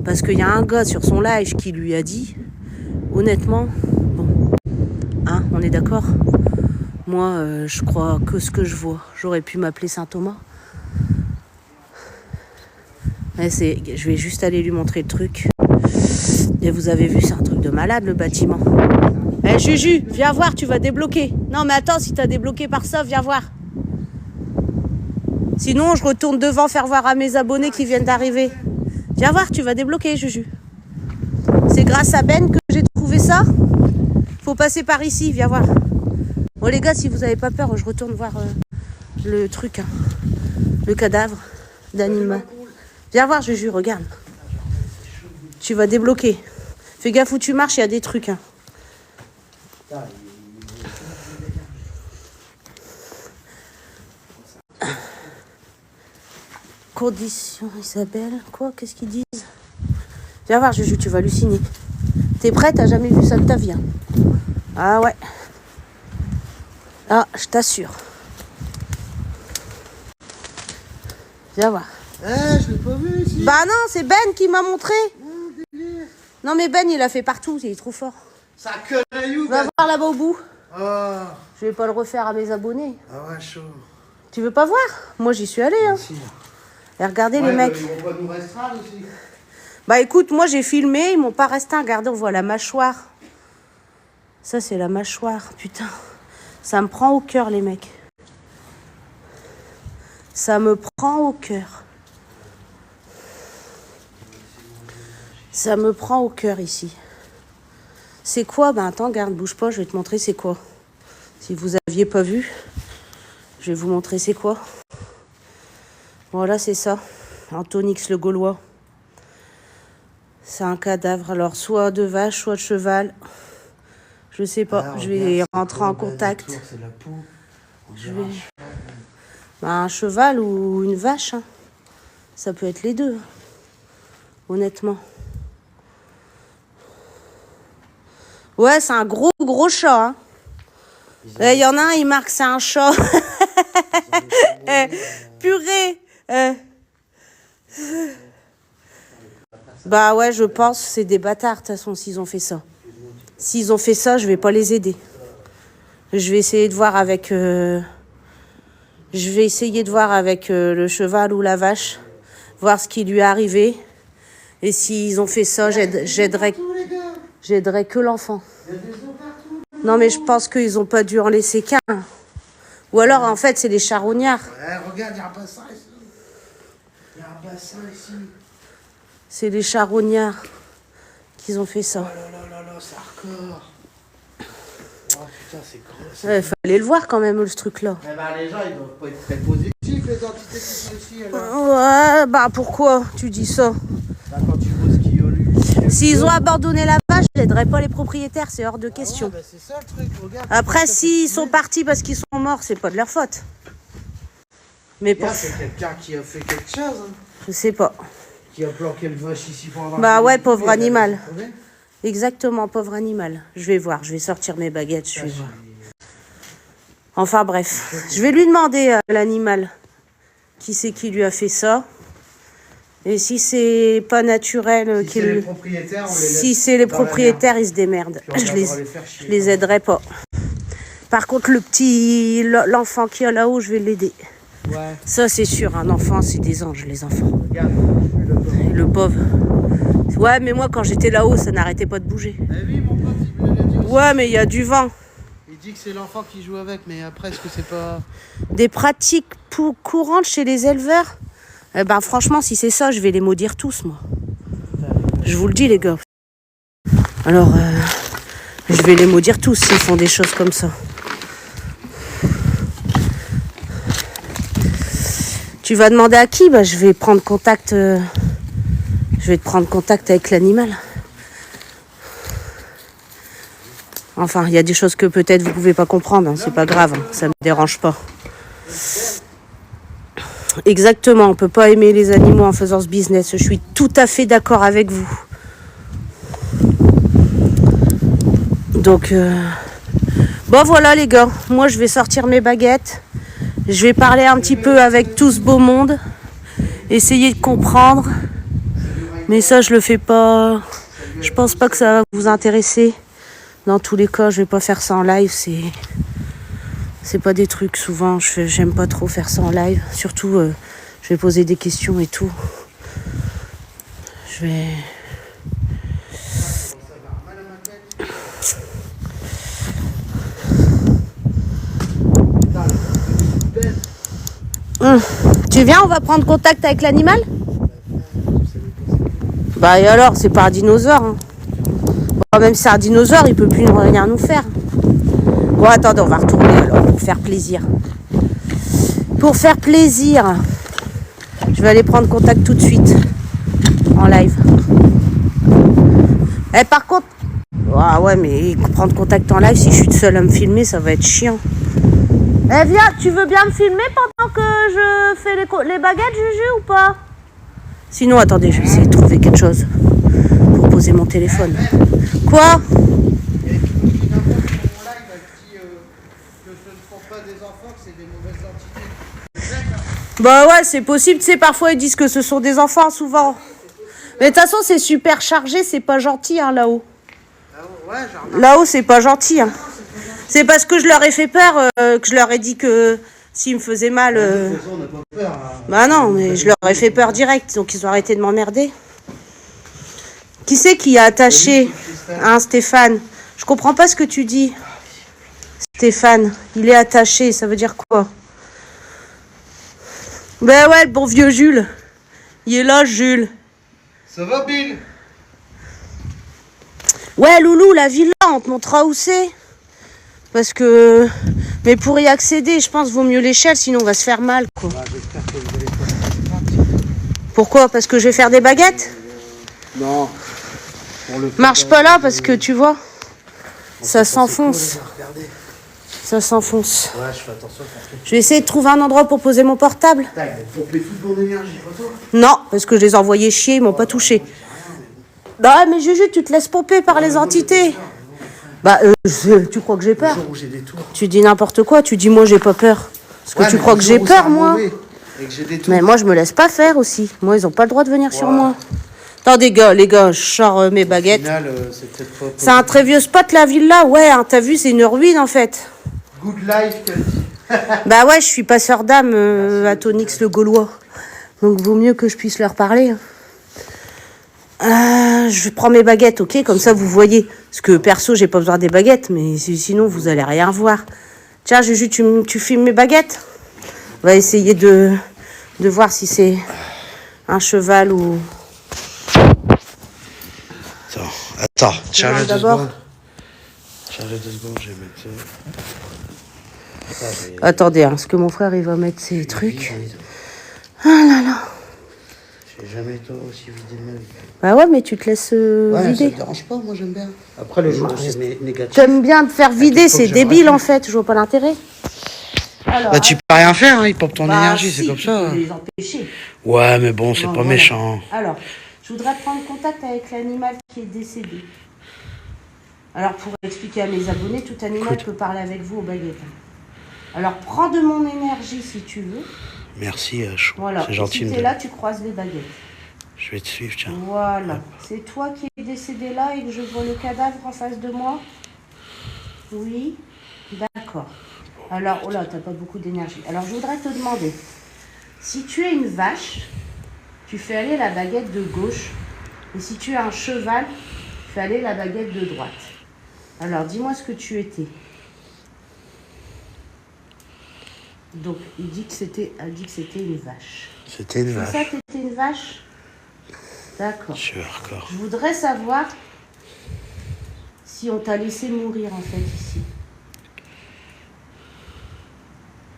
parce qu'il y a un gars sur son live qui lui a dit, honnêtement, bon, hein, on est d'accord? Moi, je crois que ce que je vois. J'aurais pu m'appeler Saint Thomas. Ouais, je vais juste aller lui montrer le truc. Et vous avez vu, c'est un truc de malade, le bâtiment. Eh, Juju, viens voir, tu vas débloquer. Non, mais attends, si t'as débloqué par ça, viens voir. Sinon, je retourne devant faire voir à mes abonnés qui viennent d'arriver. Viens voir, tu vas débloquer, Juju. C'est grâce à Ben que j'ai trouvé ça. Faut passer par ici, viens voir. Bon, les gars, si vous avez pas peur, je retourne voir le truc, hein. Le cadavre d'animal. Viens voir, Juju, regarde. Tu vas débloquer. Fais gaffe où tu marches, il y a des trucs, hein. Condition, Isabelle. Quoi? Qu'est-ce qu'ils disent? Viens voir, Juju, tu vas halluciner. T'es prête? T'as jamais vu ça de ta vie, hein? Ah ouais. Ah, je t'assure. Viens voir.
Je l'ai pas vu ici.
Bah non, c'est Ben qui m'a montré. Non mais Ben, il a fait partout, il est trop fort.
Ça colle à you,
Va voir là-bas au bout.
Ah.
Je vais pas le refaire à mes abonnés.
Ah ouais, chaud.
Tu veux pas voir? Moi, j'y suis allée, hein. Et regardez les mecs.
Ils vont pas nous restreindre aussi.
Bah écoute, moi j'ai filmé, ils m'ont pas restreint. Regardez, on voit la mâchoire. Ça, c'est la mâchoire, putain. Ça me prend au cœur, les mecs. Ça me prend au cœur. Ça me prend au cœur ici. C'est quoi? Ben attends, garde, bouge pas, je vais te montrer c'est quoi. Si vous aviez pas vu, je vais vous montrer c'est quoi. Voilà, c'est ça. Antonix le Gaulois. C'est un cadavre, alors soit de vache, soit de cheval. Je sais pas, je vais rentrer en contact.
C'est la peau.
Je vais... Ben, un cheval ou une vache, hein. Ça peut être les deux, honnêtement. Ouais, c'est un gros chat. Hein. Il y en a un, il marque c'est un chat. Purée. Bah ouais, je pense c'est des bâtards de toute façon s'ils ont fait ça. S'ils ont fait ça, je vais pas les aider. Je vais essayer de voir avec le cheval ou la vache, voir ce qui lui est arrivé. Et s'ils ont fait ça, j'aiderai que l'enfant. Non mais je pense qu'ils ont pas dû en laisser qu'un. Ou alors en fait c'est les charognards.
Ouais, regarde, il y a un bassin ici. Il y a un bassin ici.
C'est les charognards qui ont fait ça.
Oh là, c'est hardcore. Oh putain, c'est gros.
Il fallait le voir quand même, ce truc-là.
Eh ben, les gens, ils doivent pas être très positifs, les entités qui sont ici.
Ouais, bah pourquoi tu dis ça?
Bah, quand tu vois ce qu'il y a eu.
S'ils ont abandonné la vache, j'aiderais pas les propriétaires, c'est hors de question.
Ah ouais, bah, c'est ça le truc, regarde.
Après, s'ils sont partis parce qu'ils sont morts, c'est pas de leur faute. Mais pour...
C'est quelqu'un qui a fait quelque chose. Hein.
Je sais pas.
Qui a planqué le vache ici pendant...
Bah ouais, pauvre animal. Exactement, pauvre animal. Je vais voir, je vais sortir mes baguettes, je vais voir. Enfin bref, je vais lui demander à l'animal qui c'est qui lui a fait ça. Et si c'est pas naturel,
si c'est les propriétaires,
si c'est les propriétaires, ils se démerdent. Je les aiderai pas. Par contre, l'enfant qui est là-haut, je vais l'aider.
Ouais.
Ça, c'est sûr, un enfant, c'est des anges, les enfants.
Regarde,
le pauvre. Ouais, mais moi, quand j'étais là-haut, ça n'arrêtait pas de bouger.
Eh oui, mon pote, il me l'a dit aussi.
Ouais, mais il y a du vent.
Il dit que c'est l'enfant qui joue avec, mais après, est-ce que c'est pas...
Des pratiques courantes chez les éleveurs? Eh ben, franchement, si c'est ça, je vais les maudire tous, moi. Je vous le dis, les gars. Alors, je vais les maudire tous s'ils font des choses comme ça. Tu vas demander à qui? Bah, je vais prendre contact. Je vais te prendre contact avec l'animal. Enfin, il y a des choses que peut-être vous pouvez pas comprendre. Hein, c'est pas grave, hein, ça me dérange pas. Exactement, on peut pas aimer les animaux en faisant ce business. Je suis tout à fait d'accord avec vous. Donc, bon voilà les gars. Moi, je vais sortir mes baguettes. Je vais parler un petit peu avec tout ce beau monde. Essayer de comprendre. Mais ça, je le fais pas. Je pense pas que ça va vous intéresser. Dans tous les cas, je vais pas faire ça en live. C'est pas des trucs souvent. J'aime pas trop faire ça en live. Surtout, je vais poser des questions et tout. Je vais. Tu viens, on va prendre contact avec l'animal? Bah et alors, c'est pas un dinosaure. Hein. Bon, même si c'est un dinosaure, il peut plus rien nous faire. Bon, attendez, on va retourner alors pour faire plaisir. Pour faire plaisir, je vais aller prendre contact tout de suite en live. Et par contre, ah ouais, mais prendre contact en live, si je suis seule à me filmer, ça va être chiant. Eh viens, tu veux bien me filmer pendant que je fais les baguettes, Juju, ou pas? Sinon, attendez, je vais essayer de trouver quelque chose pour poser mon téléphone. Quoi? Bah ouais, c'est possible, tu sais, parfois ils disent que ce sont des enfants, souvent. Mais de toute façon, c'est super chargé, c'est pas gentil, hein, là-haut. Là-haut, c'est pas gentil, hein. C'est parce que je leur ai fait peur, que je leur ai dit que s'ils me faisaient mal... Bah non, mais je leur ai fait peur direct, donc ils ont arrêté de m'emmerder. Qui c'est qui a attaché, hein, Stéphane? Je comprends pas ce que tu dis. Stéphane, il est attaché, ça veut dire quoi? Ben ouais, le bon vieux Jules. Il est là, Jules.
Ça va, Bill?
Ouais, Loulou, la villa, on te montrera où c'est. Parce que... Mais pour y accéder, je pense, vaut mieux l'échelle, sinon on va se faire mal, quoi.
Bah, j'espère que vous allez pas...
Pourquoi? Parce que je vais faire des baguettes?
Non.
Marche pas là, parce que, tu vois, ça s'enfonce. Ça s'enfonce.
Ouais, je fais attention.
Je vais essayer de trouver un endroit pour poser mon portable.
Putain, ils vont pomper toute mon énergie, pas toi?
Non, parce que je les ai envoyés chier, ils m'ont pas touché. Bah mais Juju, tu te laisses pomper par les entités. Bah, tu crois que j'ai
Le
peur?
jour où j'ai des tours.
Tu dis n'importe quoi, tu dis moi j'ai pas peur. Parce que tu crois que j'ai peur, moi?
Et que j'ai des tours.
Mais moi, je me laisse pas faire aussi. Moi, ils ont pas le droit de venir sur
Ouais.
moi. Attendez, les gars, je sors mes baguettes.
Au final, c'est peut-être pas...
C'est un très vieux spot, la villa. Ouais, hein, t'as vu, c'est une ruine, en fait.
Good life, qu'elle dit.
Bah ouais, je suis passeur d'âme à Tonix le Gaulois. Donc, vaut mieux que je puisse leur parler. Je prends mes baguettes, ok? Comme ça, vous voyez. Parce que, perso, j'ai pas besoin des baguettes. Mais sinon, vous allez rien voir. Tiens, Juju, tu filmes mes baguettes? On va essayer de voir si c'est un cheval ou...
Attends, tiens-le 2
d'abord.
secondes. Tiens-le 2 secondes, je vais mettre ça.
Attendez, hein, parce que mon frère, il va mettre ses trucs.
Ah là là. J'ai jamais été aussi vidé de ma vie.
Bah ouais, mais tu te laisses
Ouais, ça
vider.
me dérange pas, moi j'aime bien. Après, le jour où c'est négatif...
T'aimes bien te faire vider,
il faut
c'est
que je
débile
me
en fait, je vois pas l'intérêt. Alors,
Bah, tu peux rien faire, hein, il pompe ton
bah,
énergie,
si,
c'est comme
tu
ça.
peux les empêcher.
Ouais, mais bon, c'est
Non,
pas
voilà.
méchant.
Alors, je voudrais prendre contact avec l'animal qui est décédé. Alors, pour expliquer à mes abonnés, tout animal
Écoute.
peut parler avec vous aux baguettes. Alors, prends de mon énergie si tu veux.
Merci, Chou.
Voilà.
C'est gentil.
Si t'es là, tu croises les baguettes.
Je vais te suivre, tiens.
Voilà. C'est toi qui es décédé là et que je vois le cadavre en face de moi? Oui. D'accord. Alors, oh là, t'as pas beaucoup d'énergie. Alors, je voudrais te demander, si tu es une vache, tu fais aller la baguette de gauche. Et si tu es un cheval, tu fais aller la baguette de droite. Alors, dis-moi ce que tu étais. Donc, elle dit que c'était une vache.
C'était une
C'est
vache.
ça, t'étais une vache? D'accord.
Je suis hardcore.
Je voudrais savoir si on t'a laissé mourir en fait ici.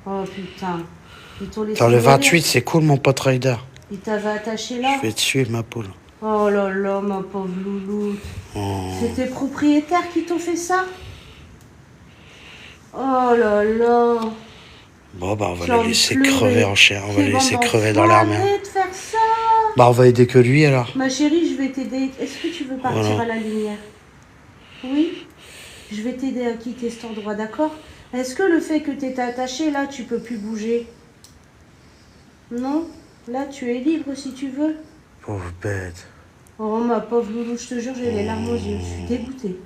Oh putain. Ils t'ont laissé
Attends, le
mourir.
28, c'est cool, mon pote Rider.
Ils t'avaient attaché là.
Je vais te suivre, ma poule.
Oh là là, ma pauvre loulou.
Oh.
C'est tes propriétaires qui t'ont fait ça? Oh là là.
Bon, bah, on va
J'ai
les laisser
envie de pleurer.
crever en chair. On va les
Ces
laisser
bandes
crever dans l'armée.
Arrête de faire ça.
Bah, on va aider que lui, alors.
Ma chérie, je vais t'aider. Est-ce que tu veux partir
Voilà.
à la lumière? Oui? Je vais t'aider à quitter cet endroit, d'accord? Est-ce que le fait que tu es attaché, là, tu peux plus bouger? Non? Là, tu es libre si tu veux.
Pauvre bête.
Oh, ma pauvre loulou, je te jure, j'ai les larmes aux yeux. Je suis dégoûtée.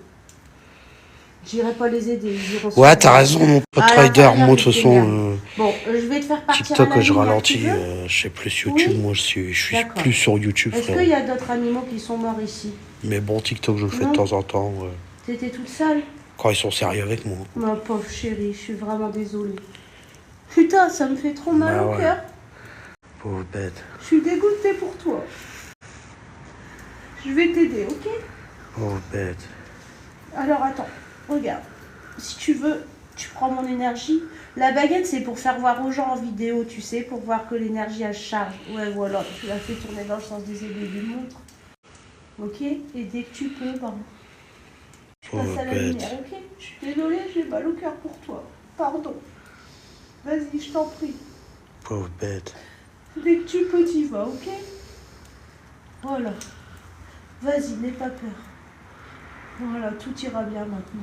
J'irai pas les aider. Ils iront
Ouais,
sur-
t'as raison, mon pote
Ah, là,
Rider.
regarde,
Moi, de toute
c'est
façon,
bien. Bon, je vais te faire partir à
TikTok,
la
je
lumière,
ralentis.
tu veux?
Je sais plus YouTube.
Oui.
Moi, je suis
D'accord.
plus sur YouTube,
Est-ce qu'il
frère.
y a d'autres animaux qui sont morts ici?
Mais bon, TikTok, je le fais
Non.
de temps en temps. Ouais.
T'étais toute seule?
Quand ils sont sérieux avec moi.
Ma pauvre chérie, je suis vraiment désolée. Putain, ça me fait trop mal
Bah
au
ouais.
cœur.
Pauvre bête.
Je suis dégoûtée pour toi. Je vais t'aider, ok?
Pauvre bête.
Alors attends, regarde. Si tu veux, tu prends mon énergie. La baguette, c'est pour faire voir aux gens en vidéo, tu sais, pour voir que l'énergie, elle charge. Ouais, voilà, tu la fais tourner dans le sens des aiguilles d'une montre. Ok? Et dès que tu peux, ben, tu passes
Pauvre
à la
bête.
lumière, ok? Je suis désolée, j'ai mal au cœur pour toi. Pardon. Vas-y, je t'en prie.
Pauvre bête.
Dès que tu peux, t'y vas, ok? Voilà. Vas-y, n'aie pas peur. Voilà, tout ira bien maintenant.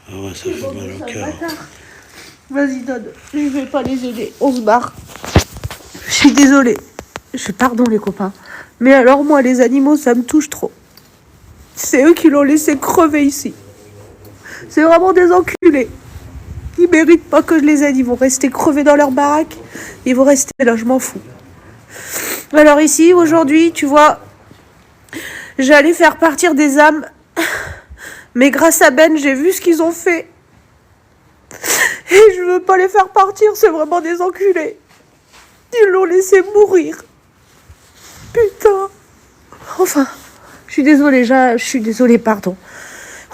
Ah ouais, ça fait mal au cœur.
Vas-y, donne. Je vais pas les aider. On se barre. Je suis désolée. Pardon, les copains. Mais alors, moi, les animaux, ça me touche trop. C'est eux qui l'ont laissé crever ici. C'est vraiment des enculés. Ils méritent pas que je les aide. Ils vont rester crevés dans leur baraque. Ils vont rester là, je m'en fous. Alors ici, aujourd'hui, tu vois, j'allais faire partir des âmes. Mais grâce à Ben, j'ai vu ce qu'ils ont fait. Et je veux pas les faire partir, c'est vraiment des enculés. Ils l'ont laissé mourir. Putain. Enfin, je suis désolée, pardon.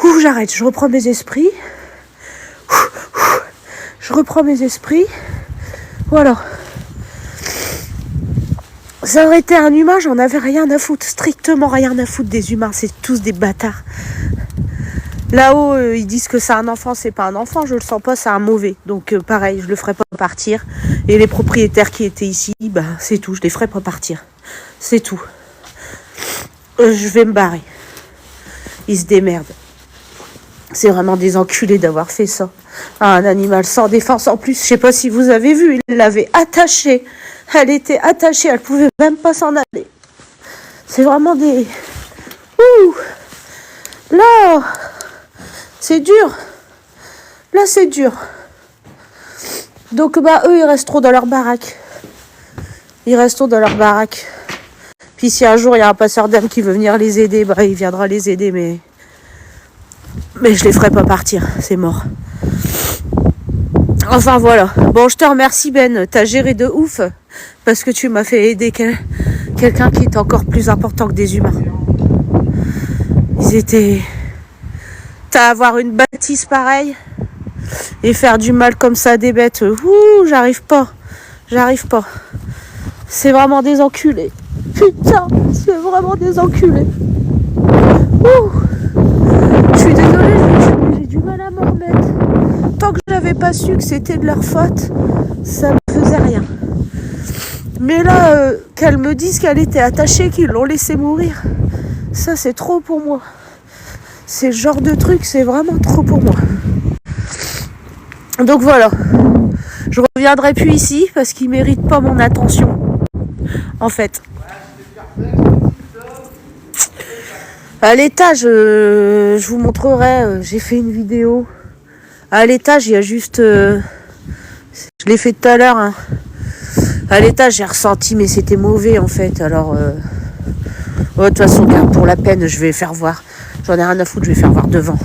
Ouh, j'arrête, je reprends mes esprits. Je reprends mes esprits. Voilà. Ça aurait été un humain, j'en avais rien à foutre. Strictement rien à foutre des humains, c'est tous des bâtards. Là-haut, ils disent que c'est un enfant, c'est pas un enfant, je le sens pas, c'est un mauvais. Donc pareil, je le ferai pas partir. Et les propriétaires qui étaient ici, bah c'est tout, je les ferai pas partir. C'est tout. Je vais me barrer. Ils se démerdent. C'est vraiment des enculés d'avoir fait ça. Un animal sans défense en plus. Je sais pas si vous avez vu, il l'avait attachée. Elle était attachée, elle pouvait même pas s'en aller. C'est vraiment des... Ouh. Là, c'est dur. Là, c'est dur. Donc, bah, eux, ils resteront dans leur baraque. Ils resteront dans leur baraque. Puis si un jour, il y a un passeur d'âme qui veut venir les aider, bah, il viendra les aider, mais je les ferai pas partir. C'est mort. Enfin, voilà. Bon, je te remercie, Ben. T'as géré de ouf. Parce que tu m'as fait aider quelqu'un qui est encore plus important que des humains. Ils étaient... T'as avoir une bâtisse pareille et faire du mal comme ça à des bêtes. Ouh, j'arrive pas. C'est vraiment des enculés. Putain, c'est vraiment des enculés. Ouh. Je suis désolée, j'ai du mal à m'en remettre. Tant que je n'avais pas su que c'était de leur faute, ça me faisait rien. Mais là, qu'elles me disent qu'elle était attachée, qu'ils l'ont laissée mourir, ça c'est trop pour moi. C'est le genre de truc, c'est vraiment trop pour moi. Donc voilà. Je reviendrai plus ici parce qu'ils méritent pas mon attention. En fait. À l'étage, je vous montrerai, j'ai fait une vidéo. À l'étage, il y a juste... je l'ai fait tout à l'heure. Hein. À l'étage, j'ai ressenti, mais c'était mauvais en fait. Alors, de toute façon, pour la peine, je vais faire voir. J'en ai rien à foutre, je vais faire voir devant.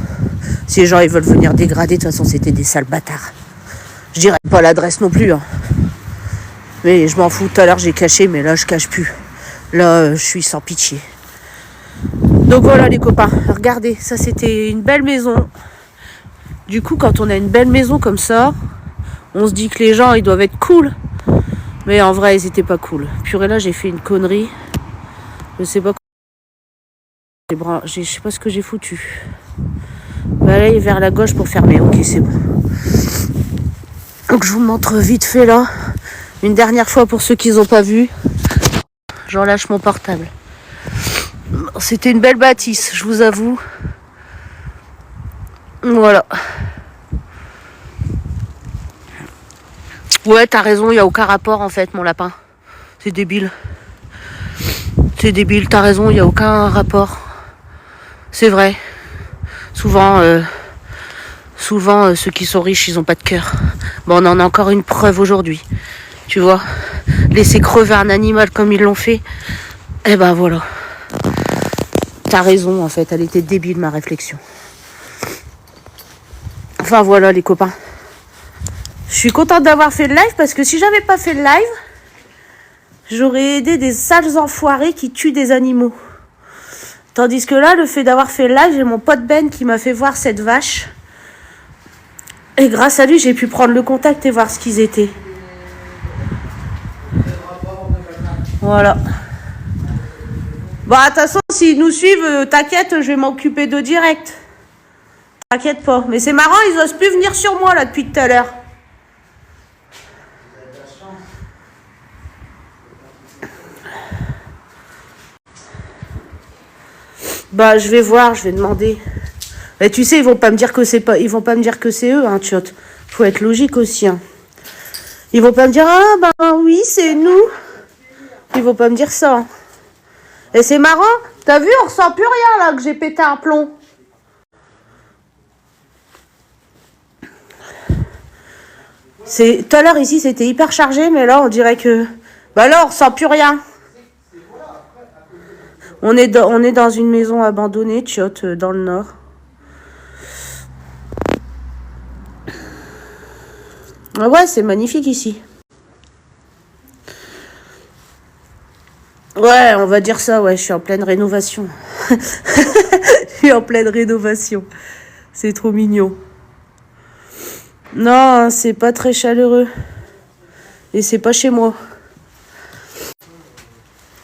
Si les gens ils veulent venir dégrader, de toute façon, c'était des sales bâtards. Je dirais pas l'adresse non plus. Hein. Mais je m'en fous. Tout à l'heure, j'ai caché, mais là, je cache plus. Là, je suis sans pitié. Donc voilà, les copains. Regardez, ça, c'était une belle maison. Du coup, quand on a une belle maison comme ça, on se dit que les gens, ils doivent être cool. Mais en vrai, ils étaient pas cool. Purée, là, j'ai fait une connerie. Je sais pas je sais pas ce que j'ai foutu. Bah, aller vers la gauche pour fermer. Ok, c'est bon. Donc je vous montre vite fait là. Une dernière fois pour ceux qui n'ont pas vu. J'en lâche mon portable. C'était une belle bâtisse, je vous avoue. Voilà. Ouais, t'as raison, il n'y a aucun rapport en fait, mon lapin. C'est débile. C'est débile, t'as raison, il n'y a aucun rapport. C'est vrai. Souvent, ceux qui sont riches, ils n'ont pas de cœur. Bon, on en a encore une preuve aujourd'hui. Tu vois, laisser crever un animal comme ils l'ont fait. Eh ben voilà. T'as raison, en fait. Elle était débile, ma réflexion. Enfin, voilà, les copains. Je suis contente d'avoir fait le live parce que si j'avais pas fait le live, j'aurais aidé des sales enfoirés qui tuent des animaux. Tandis que là, le fait d'avoir fait le live, j'ai mon pote Ben qui m'a fait voir cette vache. Et grâce à lui, j'ai pu prendre le contact et voir ce qu'ils étaient. Voilà. Bah, de toute façon, s'ils nous suivent, t'inquiète, je vais m'occuper d'eux direct. T'inquiète pas. Mais c'est marrant, ils osent plus venir sur moi, là, depuis tout à l'heure. Bah, je vais voir, je vais demander. Mais tu sais, ils vont pas me dire que c'est pas... Ils vont pas me dire que c'est eux, hein, Tchot. Faut être logique aussi, hein. Ils vont pas me dire, ah, ben oui, c'est nous. Ils vont pas me dire ça. Hein. Et c'est marrant, t'as vu, on ressent plus rien là que j'ai pété un plomb. Tout à l'heure ici c'était hyper chargé, mais là on dirait que... Bah là on ressent plus rien. On est dans une maison abandonnée, Tchot, dans le nord. Ouais, c'est magnifique ici. Ouais, on va dire ça, ouais, je suis en pleine rénovation. Je suis en pleine rénovation. C'est trop mignon. Non, c'est pas très chaleureux. Et c'est pas chez moi.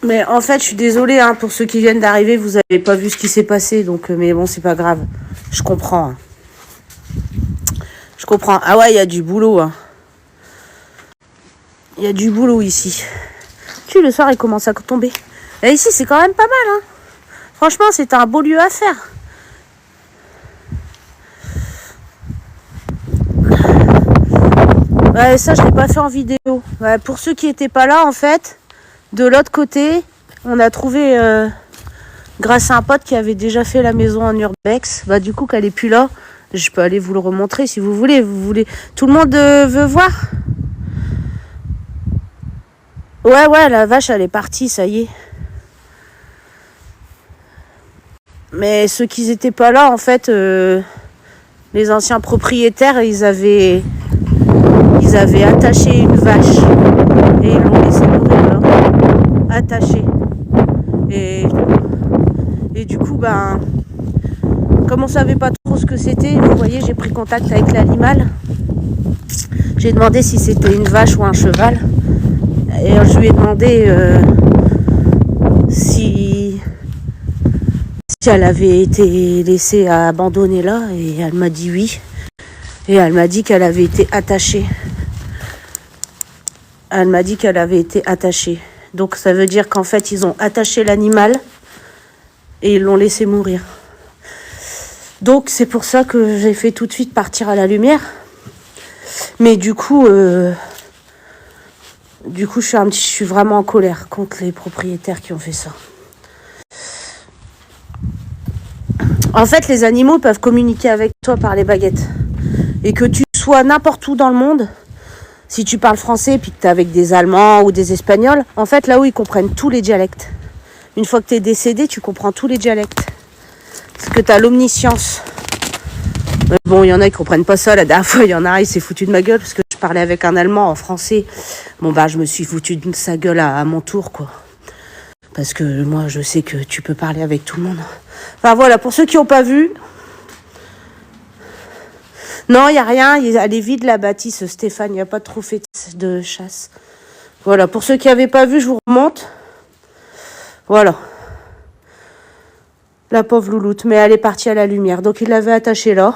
Mais en fait, je suis désolée, hein, pour ceux qui viennent d'arriver, vous avez pas vu ce qui s'est passé, donc mais bon, c'est pas grave. Je comprends. Hein. Je comprends. Ah ouais, il y a du boulot. Hein. Il y a du boulot ici. Le soir il commence à tomber. Et ici c'est quand même pas mal, hein. Franchement, c'était un beau lieu à faire. Ouais, ça, je l'ai pas fait en vidéo. Ouais, pour ceux qui étaient pas là, en fait, de l'autre côté, on a trouvé, grâce à un pote qui avait déjà fait la maison en urbex, bah du coup, qu'elle est plus là, je peux aller vous le remontrer si vous voulez. Tout le monde veut voir? Ouais, la vache, elle est partie, ça y est. Mais ceux qui n'étaient pas là, en fait, les anciens propriétaires, ils avaient attaché une vache et ils l'ont laissé mourir là, attachée. Et du coup, ben, comme on savait pas trop ce que c'était, vous voyez, j'ai pris contact avec l'animal. J'ai demandé si c'était une vache ou un cheval. Et je lui ai demandé si elle avait été laissée abandonnée là. Et elle m'a dit oui. Et elle m'a dit qu'elle avait été attachée. Elle m'a dit qu'elle avait été attachée. Donc ça veut dire qu'en fait, ils ont attaché l'animal et ils l'ont laissé mourir. Donc c'est pour ça que j'ai fait tout de suite partir à la lumière. Mais du coup, je suis vraiment en colère contre les propriétaires qui ont fait ça. En fait, les animaux peuvent communiquer avec toi par les baguettes. Et que tu sois n'importe où dans le monde, si tu parles français et puis que tu es avec des Allemands ou des Espagnols, en fait, là-haut, ils comprennent tous les dialectes. Une fois que tu es décédé, tu comprends tous les dialectes. Parce que tu as l'omniscience. Bon, il y en a qui comprennent pas ça. La dernière fois, il y en a, il s'est foutu de ma gueule parce que je parlais avec un Allemand en français. Bon, bah, je me suis foutu de sa gueule à mon tour, quoi. Parce que moi, je sais que tu peux parler avec tout le monde. Enfin, voilà, pour ceux qui n'ont pas vu... Non, il n'y a rien. Elle est vide, la bâtisse, Stéphane. Il n'y a pas de trophée de chasse. Voilà, pour ceux qui n'avaient pas vu, je vous remonte. Voilà. La pauvre louloute. Mais elle est partie à la lumière. Donc, ils l'avaient attachée là.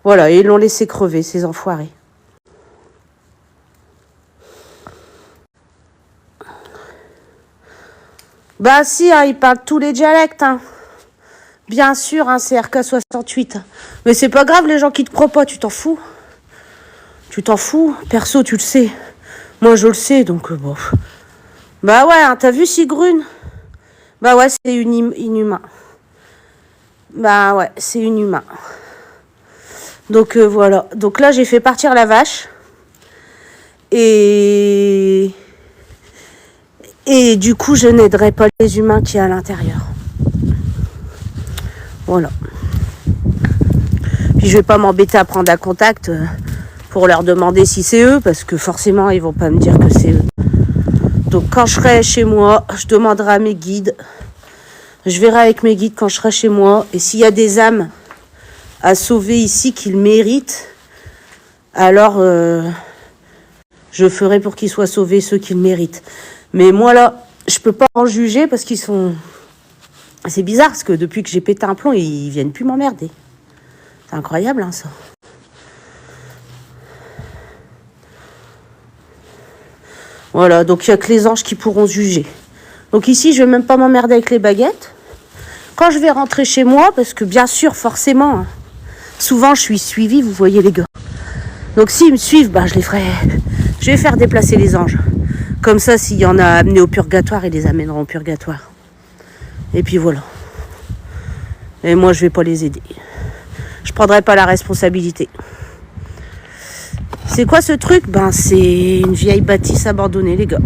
Voilà, et ils l'ont laissé crever, ces enfoirés. Bah si, hein, ils parlent tous les dialectes. Hein. Bien sûr, hein, c'est RK68. Mais c'est pas grave, les gens qui te croient pas, tu t'en fous. Tu t'en fous. Perso, tu le sais. Moi, je le sais, donc bon. Bah ouais, hein, t'as vu Sigrun? Bah ouais, c'est inhumain. Bah ouais, c'est inhumain. Donc voilà. Donc là, j'ai fait partir la vache. Et du coup, je n'aiderai pas les humains qui sont à l'intérieur. Voilà. Puis je vais pas m'embêter à prendre un contact pour leur demander si c'est eux, parce que forcément, ils vont pas me dire que c'est eux. Donc quand je serai chez moi, je demanderai à mes guides. Je verrai avec mes guides quand je serai chez moi. Et s'il y a des âmes à sauver ici qu'ils méritent, alors je ferai pour qu'ils soient sauvés ceux qu'ils méritent. Mais moi là, je peux pas en juger parce qu'ils sont... C'est bizarre parce que depuis que j'ai pété un plomb, ils viennent plus m'emmerder. C'est incroyable, hein, ça. Voilà, donc il n'y a que les anges qui pourront juger. Donc ici, je ne vais même pas m'emmerder avec les baguettes. Quand je vais rentrer chez moi, parce que bien sûr, forcément, hein, souvent je suis suivie, vous voyez les gars. Donc s'ils me suivent, bah, je vais faire déplacer les anges. Comme ça, s'il y en a amenés au purgatoire, ils les amèneront au purgatoire. Et puis voilà. Et moi, je vais pas les aider. Je prendrai pas la responsabilité. C'est quoi ce truc? Ben, c'est une vieille bâtisse abandonnée, les gars.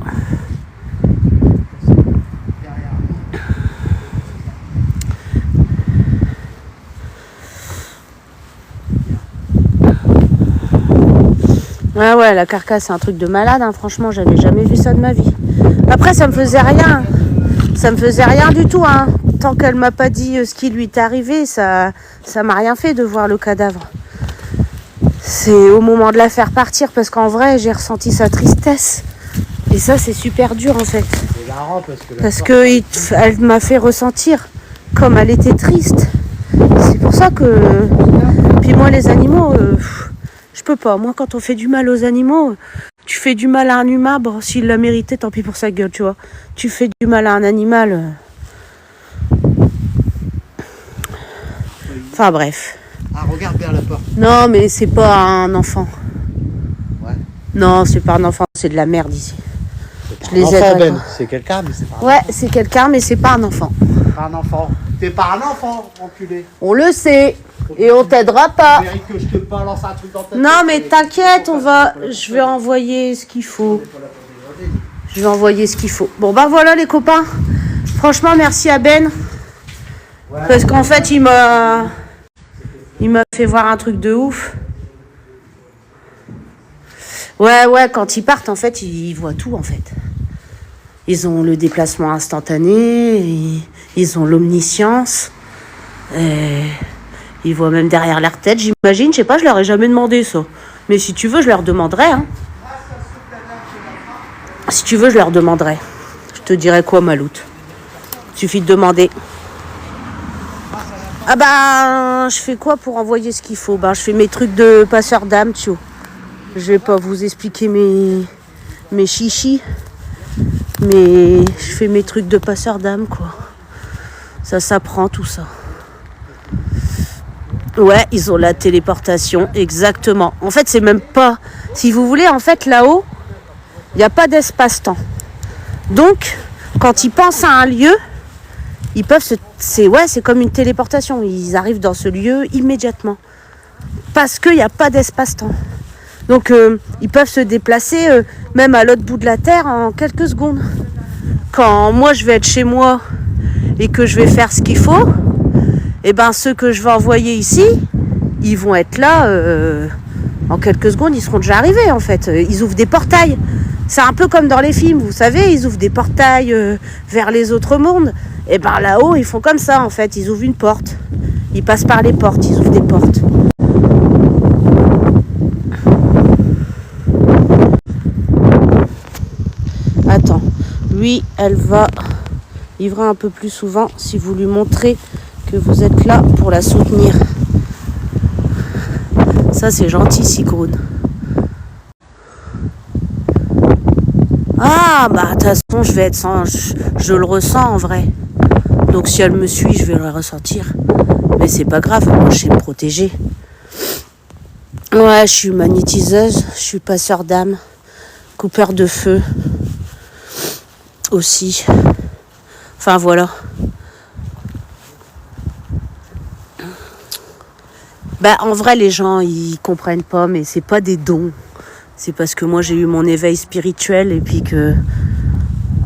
Ouais, la carcasse, c'est un truc de malade, hein. Franchement, j'avais jamais vu ça de ma vie. Après, ça me faisait rien. Ça me faisait rien du tout, hein. Tant qu'elle m'a pas dit ce qui lui est arrivé, ça m'a rien fait de voir le cadavre. C'est au moment de la faire partir, parce qu'en vrai, j'ai ressenti sa tristesse. Et ça, c'est super dur, en fait.
C'est marrant
parce que elle m'a fait ressentir comme elle était triste. C'est pour ça que... Puis moi, les animaux, je peux pas. Moi, quand on fait du mal aux animaux, tu fais du mal à un humain, bon, s'il l'a mérité, tant pis pour sa gueule, tu vois. Tu fais du mal à un animal, Enfin bref.
Ah, regarde bien la porte.
Non, mais c'est pas un enfant.
Ouais.
Non, c'est pas un enfant, c'est de la merde ici.
Je les aide. Ben. C'est quelqu'un, mais c'est pas un
Ouais, c'est quelqu'un, mais c'est pas un enfant.
Pas un enfant. T'es pas un enfant, enculé.
On le sait. Et on t'aidera pas.
Mérite que je te balance un truc dans ta tête.
Non, mais t'inquiète, je vais envoyer ce qu'il faut. Je vais envoyer ce qu'il faut. Bon, bah voilà les copains. Franchement, merci à Ben. Ouais. Parce qu'en fait, il m'a fait voir un truc de ouf. Ouais, quand ils partent, en fait, ils voient tout, en fait. Ils ont le déplacement instantané, ils ont l'omniscience. Et ils voient même derrière leur tête, j'imagine. Je sais pas, je leur ai jamais demandé ça. Mais si tu veux, je leur demanderai. Hein. Si tu veux, je leur demanderai. Je te dirai quoi, Maloute. Suffit de demander. Ah bah, je fais quoi pour envoyer ce qu'il faut? Je fais mes trucs de passeur d'âme, tu vois. Je vais pas vous expliquer mes chichis. Mais je fais mes trucs de passeur d'âme, quoi. Ça s'apprend, tout ça. Ouais, ils ont la téléportation, exactement. En fait, c'est même pas... Si vous voulez, en fait, là-haut, il n'y a pas d'espace-temps. Donc, quand ils pensent à un lieu, ils peuvent se... c'est comme une téléportation. Ils arrivent dans ce lieu immédiatement. Parce qu'il n'y a pas d'espace-temps. Donc, ils peuvent se déplacer même à l'autre bout de la Terre en quelques secondes. Quand moi, je vais être chez moi et que je vais faire ce qu'il faut, et ben ceux que je vais envoyer ici, ils vont être là en quelques secondes, ils seront déjà arrivés en fait. Ils ouvrent des portails. C'est un peu comme dans les films, vous savez, ils ouvrent des portails vers les autres mondes. Et ben là-haut, ils font comme ça en fait, ils ouvrent une porte. Ils passent par les portes, ils ouvrent des portes. Attends, lui, elle va livrer un peu plus souvent si vous lui montrez que vous êtes là pour la soutenir. Ça, c'est gentil, Sigrun. Ah, bah, de toute façon, je vais être sans... Je le ressens, en vrai. Donc, si elle me suit, je vais le ressentir. Mais c'est pas grave, moi, je sais me protéger. Ouais, je suis magnétiseuse, je suis passeur d'âme, coupeur de feu. Aussi. Enfin, voilà. Bah, en vrai, les gens, ils comprennent pas, mais c'est pas des dons. C'est parce que moi, j'ai eu mon éveil spirituel et puis que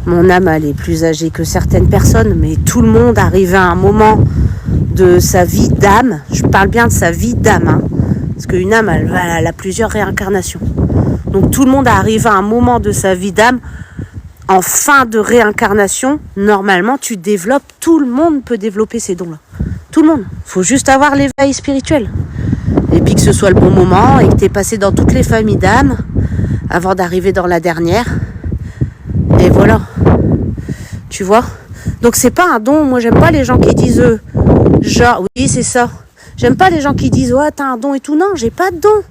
mon âme, elle est plus âgée que certaines personnes. Mais tout le monde arrive à un moment de sa vie d'âme. Je parle bien de sa vie d'âme. Hein, parce qu'une âme, elle a plusieurs réincarnations. Donc, tout le monde arrive à un moment de sa vie d'âme. En fin de réincarnation, normalement, tu développes. Tout le monde peut développer ces dons-là. Tout le monde. Il faut juste avoir l'éveil spirituel. Et puis que ce soit le bon moment et que tu aies passé dans toutes les familles d'âmes avant d'arriver dans la dernière. Et voilà. Tu vois? Donc c'est pas un don. Moi, j'aime pas les gens qui disent genre, oui, c'est ça. J'aime pas les gens qui disent, ouais, t'as un don et tout. Non, j'ai pas de don.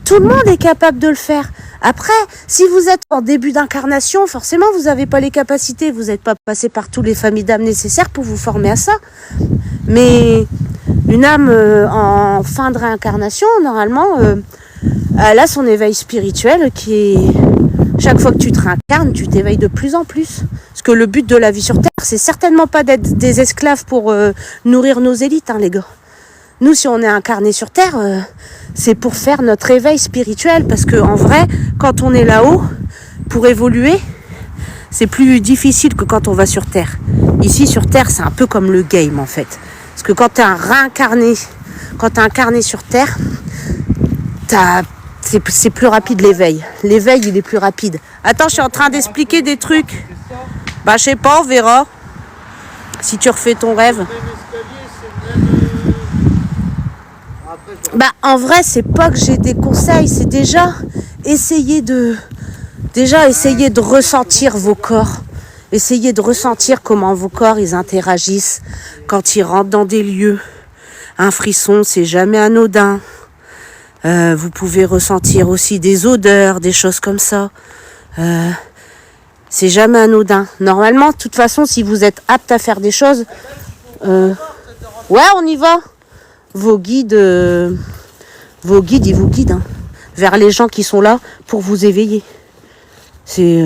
Tout le monde est capable de le faire. Après, si vous êtes en début d'incarnation, forcément, vous n'avez pas les capacités. Vous n'êtes pas passé par toutes les familles d'âmes nécessaires pour vous former à ça. Mais une âme en fin de réincarnation, normalement, elle a son éveil spirituel qui est... Chaque fois que tu te réincarnes, tu t'éveilles de plus en plus. Parce que le but de la vie sur Terre, c'est certainement pas d'être des esclaves pour nourrir nos élites, hein, les gars. Nous, si on est incarné sur Terre, c'est pour faire notre éveil spirituel. Parce qu'en vrai, quand on est là-haut, pour évoluer, c'est plus difficile que quand on va sur Terre. Ici, sur Terre, c'est un peu comme le game, en fait. Parce que quand tu es incarné sur Terre, c'est plus rapide l'éveil. L'éveil, il est plus rapide. Attends, je suis en train d'expliquer des trucs. Bah, je sais pas, on verra. Si tu refais ton rêve. Bah, en vrai, c'est pas que j'ai des conseils, c'est déjà essayer de ressentir vos corps. Essayez de ressentir comment vos corps, ils interagissent quand ils rentrent dans des lieux. Un frisson, c'est jamais anodin. Vous pouvez ressentir aussi des odeurs, des choses comme ça. C'est jamais anodin. Normalement, de toute façon, si vous êtes apte à faire des choses... Ouais, on y va. vos guides, ils vous guident hein, vers les gens qui sont là pour vous éveiller. C'est...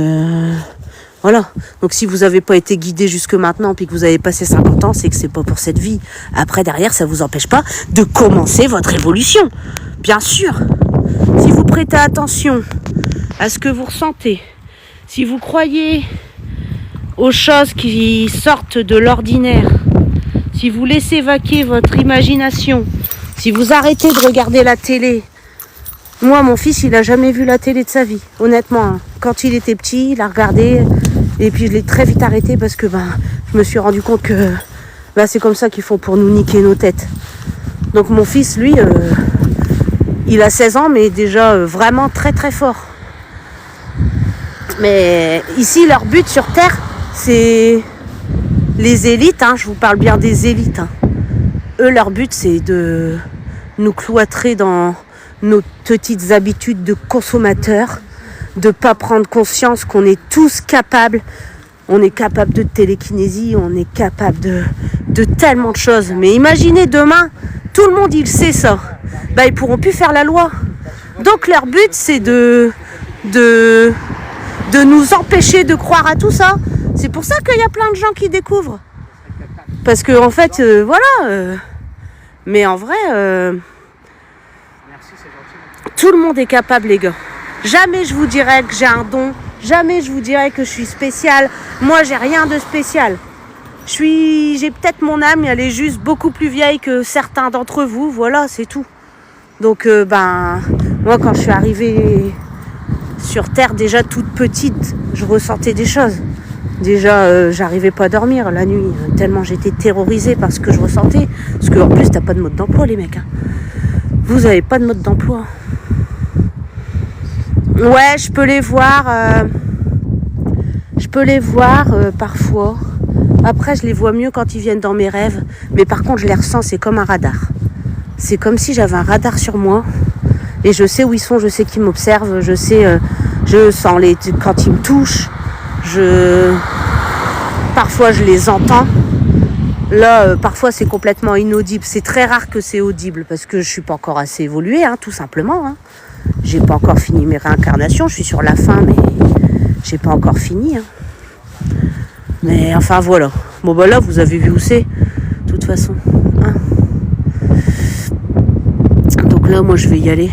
voilà. Donc si vous n'avez pas été guidé jusque maintenant puis que vous avez passé 50 ans, c'est que c'est pas pour cette vie. Après, derrière, ça vous empêche pas de commencer votre évolution. Bien sûr. Si vous prêtez attention à ce que vous ressentez, si vous croyez aux choses qui sortent de l'ordinaire, si vous laissez vaquer votre imagination, si vous arrêtez de regarder la télé. Moi, mon fils, il a jamais vu la télé de sa vie, honnêtement. Hein. Quand il était petit, il a regardé, et puis je l'ai très vite arrêté parce que je me suis rendu compte que c'est comme ça qu'ils font pour nous niquer nos têtes. Donc mon fils, lui, il a 16 ans, mais déjà vraiment très très fort. Mais ici, leur but sur Terre, c'est les élites, hein, je vous parle bien des élites. Hein. Eux, leur but, c'est de nous cloîtrer dans nos petites habitudes de consommateurs, de ne pas prendre conscience qu'on est tous capables. On est capable de télékinésie, on est capable de tellement de choses. Mais imaginez demain, tout le monde, il sait ça. Ils pourront plus faire la loi. Donc leur but, c'est de nous empêcher de croire à tout ça. C'est pour ça qu'il y a plein de gens qui découvrent. Parce que en fait, voilà. Mais en vrai, tout le monde est capable, les gars. Jamais je vous dirais que j'ai un don. Jamais je vous dirais que je suis spéciale. Moi, j'ai rien de spécial. J'ai peut-être mon âme, elle est juste beaucoup plus vieille que certains d'entre vous. Voilà, c'est tout. Donc, moi, quand je suis arrivée sur Terre, déjà toute petite, je ressentais des choses. Déjà, j'arrivais pas à dormir la nuit, tellement j'étais terrorisée par ce que je ressentais. Parce qu'en plus, t'as pas de mode d'emploi, les mecs. Hein. Vous avez pas de mode d'emploi. Ouais, je peux les voir. Parfois. Après, je les vois mieux quand ils viennent dans mes rêves. Mais par contre, je les ressens, c'est comme un radar. C'est comme si j'avais un radar sur moi. Et je sais où ils sont, je sais qu'ils m'observent. Je sais, je sens quand ils me touchent. Parfois, je les entends. Là, parfois, c'est complètement inaudible. C'est très rare que c'est audible parce que je suis pas encore assez évoluée, hein, tout simplement. Hein. J'ai pas encore fini mes réincarnations. Je suis sur la fin, mais j'ai pas encore fini. Hein. Mais enfin, voilà. Bon, là, vous avez vu où c'est, de toute façon. Hein. Donc là, moi, je vais y aller.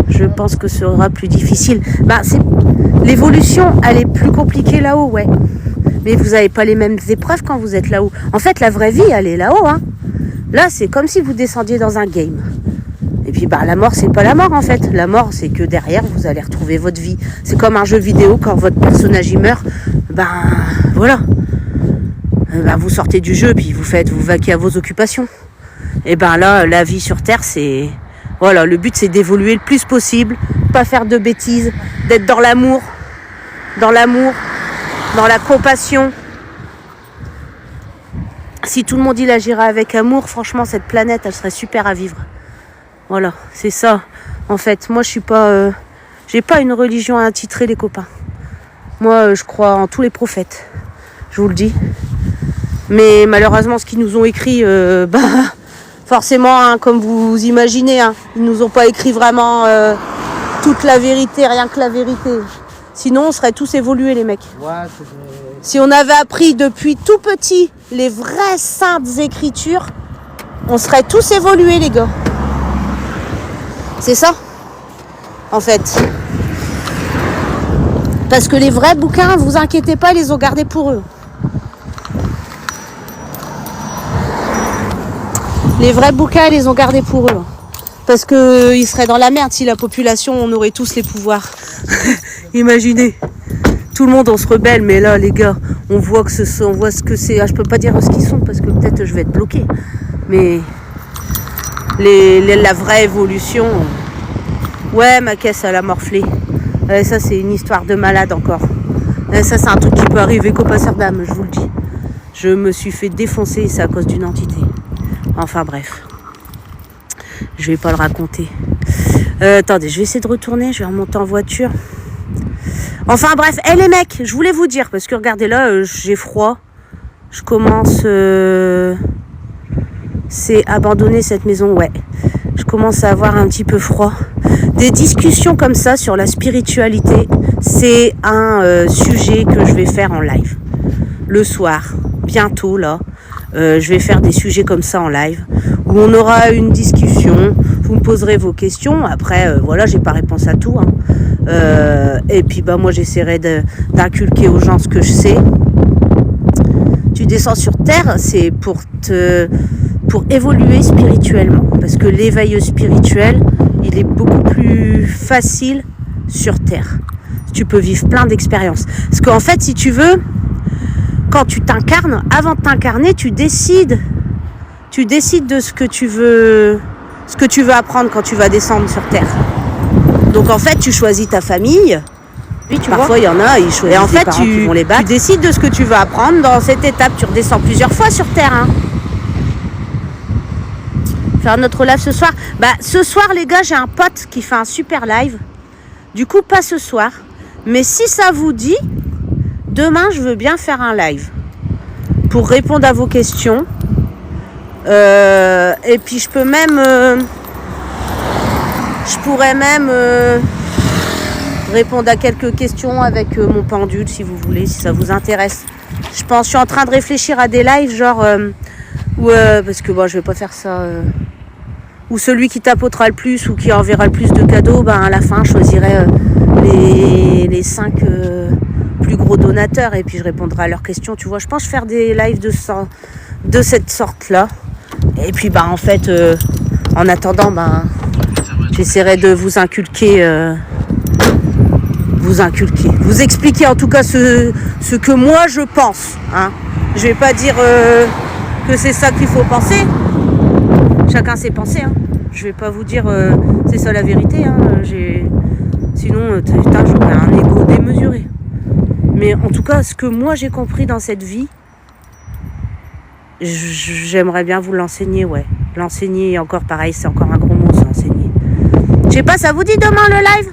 Je pense que ce sera plus difficile. L'évolution, elle est plus compliquée là-haut, ouais. Mais vous n'avez pas les mêmes épreuves quand vous êtes là-haut. En fait, la vraie vie, elle est là-haut. Hein. Là, c'est comme si vous descendiez dans un game. Et puis, la mort, c'est pas la mort, en fait. La mort, c'est que derrière, vous allez retrouver votre vie. C'est comme un jeu vidéo, quand votre personnage y meurt, voilà. Vous sortez du jeu, puis vous vaquez à vos occupations. Et là, la vie sur Terre, c'est... Voilà, le but, c'est d'évoluer le plus possible, pas faire de bêtises, d'être dans l'amour, dans la compassion. Si tout le monde il agirait avec amour, franchement, cette planète, elle serait super à vivre. Voilà, c'est ça. En fait, moi, je suis pas... j'ai pas une religion à intitrer, les copains. Moi, je crois en tous les prophètes. Je vous le dis. Mais malheureusement, ce qu'ils nous ont écrit... forcément, hein, comme vous imaginez, hein, ils nous ont pas écrit vraiment toute la vérité, rien que la vérité. Sinon, on serait tous évolués, les mecs. Ouais, si on avait appris depuis tout petit les vraies saintes écritures, on serait tous évolués, les gars. C'est ça, en fait. Parce que les vrais bouquins, vous inquiétez pas, ils les ont gardés pour eux. Les vrais bouquins, ils les ont gardés pour eux. Parce qu'ils seraient dans la merde si la population, on aurait tous les pouvoirs. Imaginez. Tout le monde, on se rebelle, mais là, les gars, on voit ce que c'est. Ah, je peux pas dire ce qu'ils sont parce que peut-être je vais être bloquée. Mais la vraie évolution... Ouais, ma caisse, elle a morflé. Ça, c'est une histoire de malade encore. Ça, c'est un truc qui peut arriver qu'au passeur d'âme, je vous le dis. Je me suis fait défoncer, c'est à cause d'une entité. Enfin bref, je vais pas le raconter. Attendez, je vais essayer de retourner, je vais remonter en voiture. Enfin bref, les mecs, je voulais vous dire, parce que regardez là, j'ai froid. Je commence c'est abandonner cette maison, ouais. Je commence à avoir un petit peu froid. Des discussions comme ça sur la spiritualité, c'est un sujet que je vais faire en live. Le soir, bientôt là, je vais faire des sujets comme ça en live, où on aura une discussion, vous me poserez vos questions, après, voilà, j'ai pas réponse à tout. Et puis, bah, moi, j'essaierai d'inculquer aux gens ce que je sais. Tu descends sur Terre, c'est pour évoluer spirituellement. Parce que l'éveil spirituel, il est beaucoup plus facile sur Terre. Tu peux vivre plein d'expériences. Parce qu'en fait, si tu veux, quand tu t'incarnes, avant de t'incarner, tu décides de ce que tu veux apprendre quand tu vas descendre sur Terre. Donc en fait, tu choisis ta famille. Oui, parfois, il y en a, ils choisissent des parents qui vont les battre. Tu décides de ce que tu veux apprendre dans cette étape. Tu redescends plusieurs fois sur Terre. Hein. Faire notre live ce soir. Bah, ce soir, les gars, j'ai un pote qui fait un super live. Du coup, pas ce soir. Mais si ça vous dit, demain, je veux bien faire un live pour répondre à vos questions. Et puis, je pourrais même répondre à quelques questions avec mon pendule, si vous voulez, si ça vous intéresse. Je suis en train de réfléchir à des lives, genre, parce que bon, je vais pas faire ça. Où celui qui tapotera le plus ou qui enverra le plus de cadeaux, ben à la fin, je choisirai les 5 plus gros donateurs et puis je répondrai à leurs questions. Tu vois, je pense faire des lives de cette sorte-là. Et puis, bah, en fait, en attendant, ben, j'essaierai de vous inculquer, vous expliquer en tout cas ce que moi je pense. Hein. Je vais pas dire que c'est ça qu'il faut penser. Chacun ses pensées. Hein. Je vais pas vous dire c'est ça la vérité. Hein. Sinon, j'aurais un ego démesuré. Mais en tout cas, ce que moi j'ai compris dans cette vie, j'aimerais bien vous l'enseigner, ouais. L'enseigner, encore pareil, c'est encore un gros mot, c'est enseigner. Je sais pas, ça vous dit demain le live ?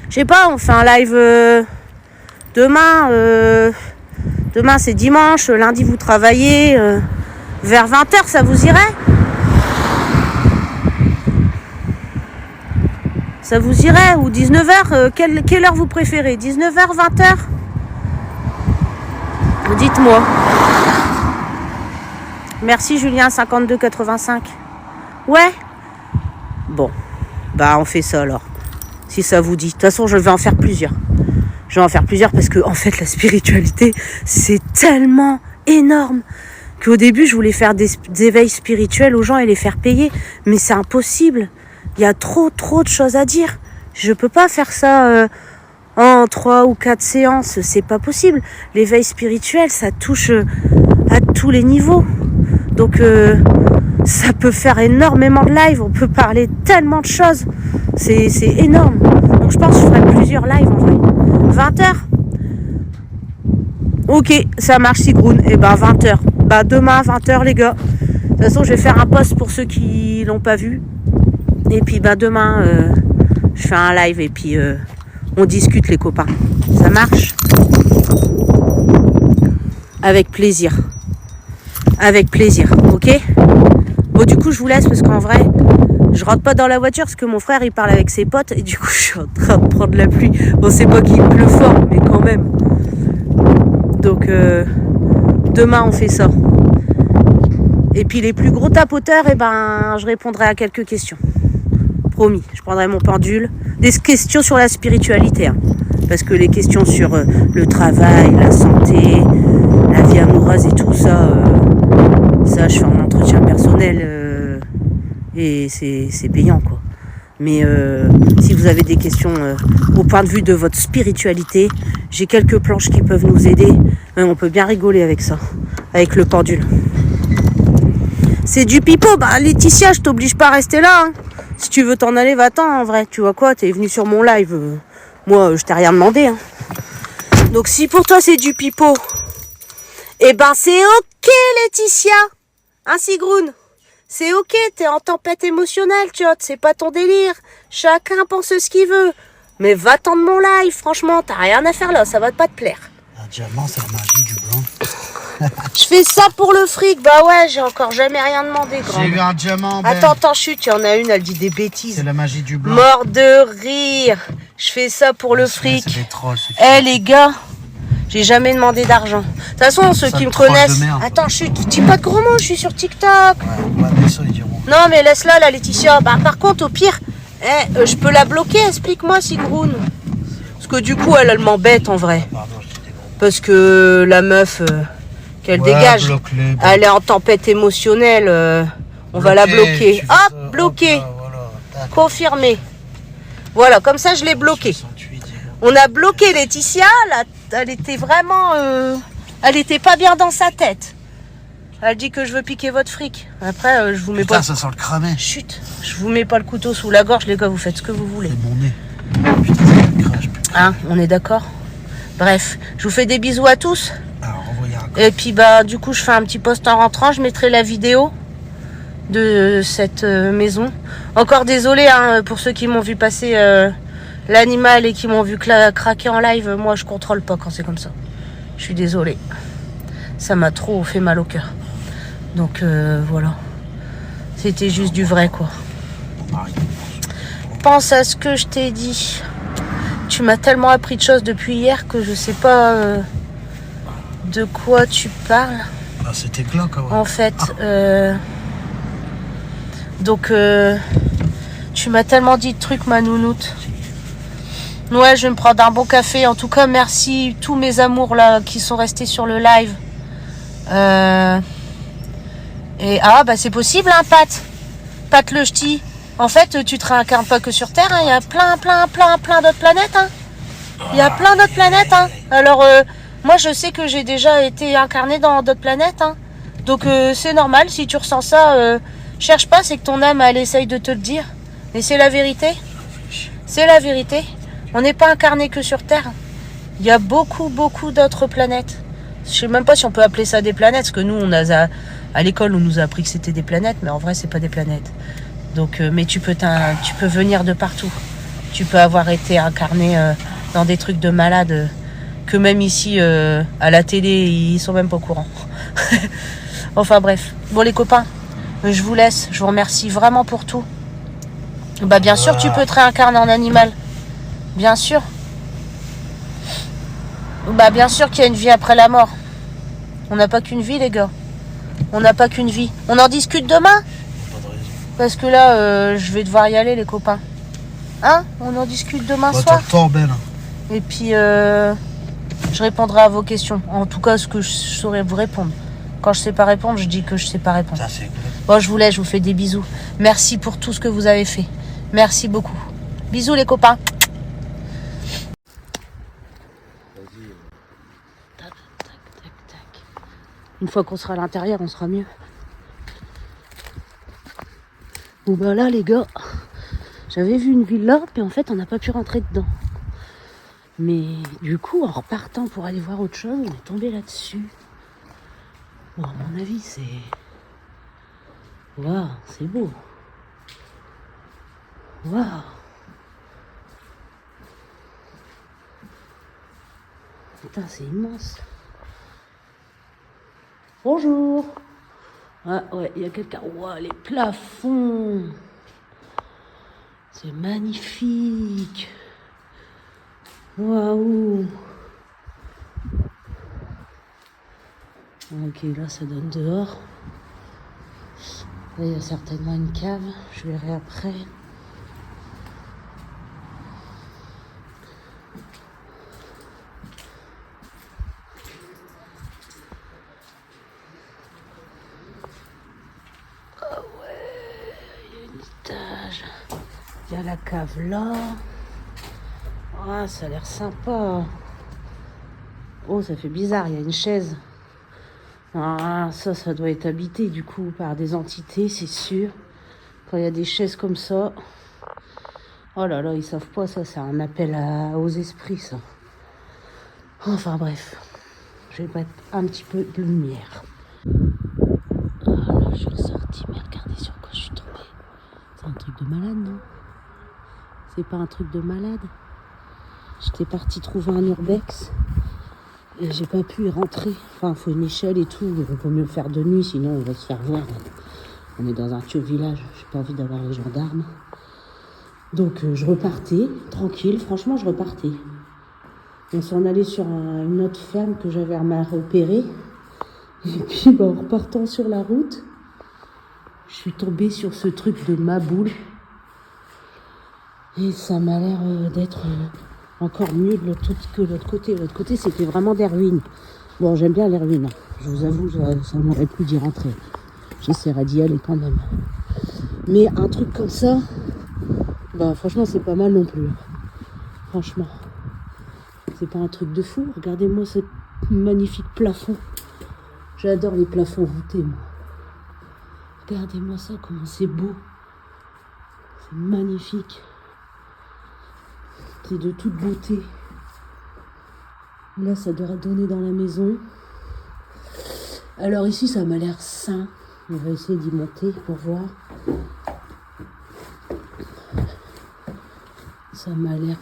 Je sais pas, on fait un live demain. Demain c'est dimanche, lundi vous travaillez. Vers 20h, ça vous irait ? Ça vous irait ? Ou 19h, quelle heure vous préférez ? 19h, 20h ? Dites-moi. Merci Julien, 52,85. Ouais ? Bon, bah on fait ça alors. Si ça vous dit. De toute façon, je vais en faire plusieurs. Je vais en faire plusieurs parce que, en fait, la spiritualité, c'est tellement énorme qu'au début, je voulais faire des éveils spirituels aux gens et les faire payer. Mais c'est impossible. Il y a trop de choses à dire. Je peux pas faire ça en 3 ou 4 séances. C'est pas possible. L'éveil spirituel, ça touche à tous les niveaux. Donc, ça peut faire énormément de lives. On peut parler tellement de choses. C'est énorme. Donc, je pense que je ferai plusieurs lives en vrai. 20h ? Ok, ça marche, Sigroun. Et ben, 20h. Bah, demain, 20h, les gars. De toute façon, je vais faire un post pour ceux qui l'ont pas vu. Et puis, bah, demain, je fais un live et puis on discute, les copains. Ça marche ? Avec plaisir. Avec plaisir, ok ? Bon, du coup, je vous laisse parce qu'en vrai, je rentre pas dans la voiture parce que mon frère, il parle avec ses potes et du coup, je suis en train de prendre la pluie. Bon, c'est pas qu'il pleut fort, mais quand même. Donc, demain, on fait ça. Et puis, les plus gros tapoteurs, eh ben, je répondrai à quelques questions. Promis, je prendrai mon pendule. Des questions sur la spiritualité, hein. Parce que les questions sur le travail, la santé, la vie amoureuse et tout ça, ça je fais en entretien personnel et c'est payant, quoi. Mais si vous avez des questions au point de vue de votre spiritualité, j'ai quelques planches qui peuvent nous aider. On peut bien rigoler avec ça, avec le pendule. C'est du pipeau. Bah, Laetitia, je t'oblige pas à rester là. Hein. Si tu veux t'en aller, va-t'en, en vrai. Tu vois quoi, t'es venu sur mon live. Moi, je t'ai rien demandé. Hein. Donc, si pour toi, c'est du pipeau, eh ben, c'est ok, Laetitia. Hein, Sigroun ? C'est ok, t'es en tempête émotionnelle, tu vois. C'est pas ton délire. Chacun pense ce qu'il veut. Mais va-t'en de mon live, franchement. T'as rien à faire là, ça va pas te plaire.
Un diamant, c'est la magie du blanc.
Je fais ça pour le fric. Bah ouais, j'ai encore jamais rien demandé, grand.
J'ai eu un diamant, Ben.
Attends, chut, il y en a une, elle dit des bêtises.
C'est la magie du blanc.
Mort de rire. Je fais ça pour le fric.
C'est des trolls.
Eh les gars, j'ai jamais demandé d'argent. De toute façon, ceux qui me connaissent... Attends, chut, dis pas de gros mots, je suis sur TikTok.
Ouais, mais ça, ils diront.
Non, mais laisse-la, la Laetitia. Bah, par contre, au pire, je peux la bloquer, explique-moi, Sigroun. Parce que du coup, elle m'embête en vrai.
Pardon, je dis des gros.
Parce que la meuf qu'elle dégage,
bloque-les,
elle est en tempête émotionnelle. On va la bloquer. Hop, bloqué.
Voilà,
Confirmé. Voilà, comme ça, je l'ai bloqué.
68,
On a bloqué Laetitia. Elle était vraiment... elle était pas bien dans sa tête. Elle dit que je veux piquer votre fric. Après, je vous mets
putain,
pas...
ça sent le cramer.
Chut, je vous mets pas le couteau sous la gorge, les gars, vous faites ce que vous voulez.
C'est mon nez. Putain, ça crache.
Hein, on est d'accord? Bref, je vous fais des bisous à tous.
Alors, envoyez un.
Et puis, bah, du coup, je fais un petit post en rentrant. Je mettrai la vidéo de cette maison. Encore désolé hein, pour ceux qui m'ont vu passer l'animal et qui m'ont vu craquer en live. Moi, je contrôle pas quand c'est comme ça. Je suis désolée. Ça m'a trop fait mal au cœur. Donc, voilà. C'était juste du vrai, quoi. Pense à ce que je t'ai dit. Tu m'as tellement appris de choses depuis hier que je sais pas de quoi tu parles.
Ah, c'était glauque, ouais.
En fait, donc tu m'as tellement dit de trucs, ma nounoute. Ouais, je vais me prendre un bon café. En tout cas, merci tous mes amours là qui sont restés sur le live. Et bah c'est possible, hein, Pat le ch'ti. En fait, tu te réincarnes pas que sur Terre, hein. Il y a plein d'autres planètes, hein. Il y a plein d'autres planètes, hein. Alors, moi, je sais que j'ai déjà été incarnée dans d'autres planètes, hein. Donc, c'est normal. Si tu ressens ça, cherche pas, c'est que ton âme, elle essaye de te le dire. Et c'est la vérité. C'est la vérité. On n'est pas incarné que sur Terre. Il y a beaucoup d'autres planètes. Je sais même pas si on peut appeler ça des planètes, parce que nous, à l'école, on nous a appris que c'était des planètes, mais en vrai, c'est pas des planètes. Donc, mais tu peux venir de partout. Tu peux avoir été incarné dans des trucs de malade que même ici, à la télé, ils sont même pas au courant. Enfin bref. Bon les copains, je vous laisse. Je vous remercie vraiment pour tout. Bah bien sûr, tu peux te réincarner en animal. Bien sûr. Bah bien sûr qu'il y a une vie après la mort. On n'a pas qu'une vie, les gars. On n'a pas qu'une vie. On en discute demain ? Parce que là, je vais devoir y aller, les copains. Hein? On en discute demain soir.
Belle.
Et puis, je répondrai à vos questions. En tout cas, ce que je saurais vous répondre. Quand je sais pas répondre, je dis que je sais pas répondre.
Ça, c'est cool.
Bon, je vous laisse, je vous fais des bisous. Merci pour tout ce que vous avez fait. Merci beaucoup. Bisous, les copains. Tac, tac, tac, tac. Une fois qu'on sera à l'intérieur, on sera mieux. Bon bah là les gars, j'avais vu une villa, puis en fait on n'a pas pu rentrer dedans. Mais du coup, en repartant pour aller voir autre chose, on est tombé là-dessus. Bon, à mon avis, c'est... Waouh, c'est beau. Waouh. Putain, c'est immense. Bonjour. Ah ouais, il y a quelqu'un. Waouh, les plafonds. C'est magnifique. Waouh. Ok, là ça donne dehors. Là il y a certainement une cave. Je verrai après. Il y a la cave là. Ah, ça a l'air sympa. Oh, ça fait bizarre, il y a une chaise. Ah, ça doit être habité du coup par des entités, c'est sûr. Quand il y a des chaises comme ça. Oh là là, ils savent pas, ça c'est un appel aux esprits, ça. Enfin bref, je vais mettre un petit peu de lumière. Ah là, je suis ressortie, mais regardez sur quoi je suis tombée. C'est un truc de malade, non? C'est pas un truc de malade? J'étais partie trouver un urbex. Et j'ai pas pu y rentrer. Enfin, il faut une échelle et tout. Il vaut mieux le faire de nuit, sinon on va se faire voir. On est dans un vieux village. J'ai pas envie d'avoir les gendarmes. Donc je repartais, tranquille. Franchement, je repartais. On s'en allait sur une autre ferme que j'avais repérée. Et puis, en repartant sur la route, je suis tombée sur ce truc de Maboule. Et ça m'a l'air d'être encore mieux de l'autre côté. L'autre côté, c'était vraiment des ruines. Bon, j'aime bien les ruines. Je vous avoue, ça m'aurait plu d'y rentrer. J'essaierai d'y aller quand même. Mais un truc comme ça, bah franchement, c'est pas mal non plus. Franchement. C'est pas un truc de fou. Regardez-moi ce magnifique plafond. J'adore les plafonds voûtés, moi. Regardez-moi ça, comment c'est beau. C'est magnifique. C'est de toute beauté. Là, ça doit donner dans la maison. Alors ici, ça m'a l'air sain. On va essayer d'y monter pour voir. Ça m'a l'air...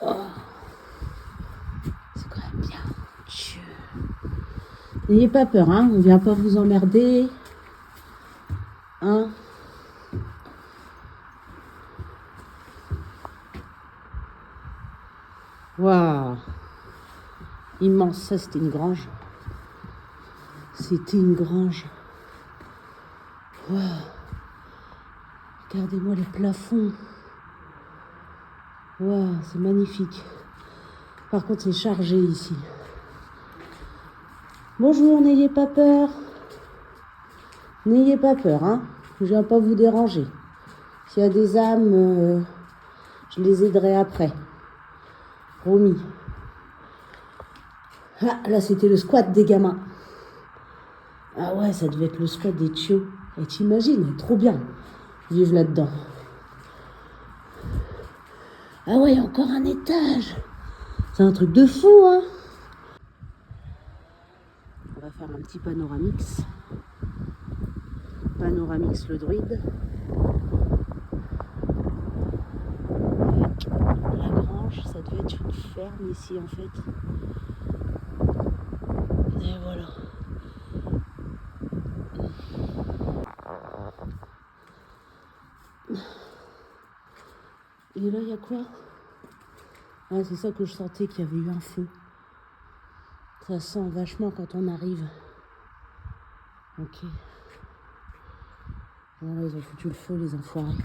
Oh. C'est quand même bien. Dieu. N'ayez pas peur, hein. On vient pas vous emmerder. Hein. Waouh. Immense. Ça, c'était une grange. C'était une grange. Waouh. Regardez-moi les plafonds. Waouh, c'est magnifique. Par contre, c'est chargé ici. Bonjour, n'ayez pas peur. N'ayez pas peur, hein. Je viens pas vous déranger. S'il y a des âmes, je les aiderai après. Promis. Ah, là, c'était le squat des gamins. Ah ouais, ça devait être le squat des tchios. Et t'imagines, trop bien. Vivre là-dedans. Ah ouais, encore un étage. C'est un truc de fou, hein. On va faire un petit panoramix. Panoramix le druide. La grange, ça devait être une ferme ici en fait. Et voilà. Et là, il y a quoi? Ah, c'est ça que je sentais qu'il y avait eu un feu. Ça sent vachement quand on arrive. Ok. Voilà, ils ont foutu le feu, les enfoirés.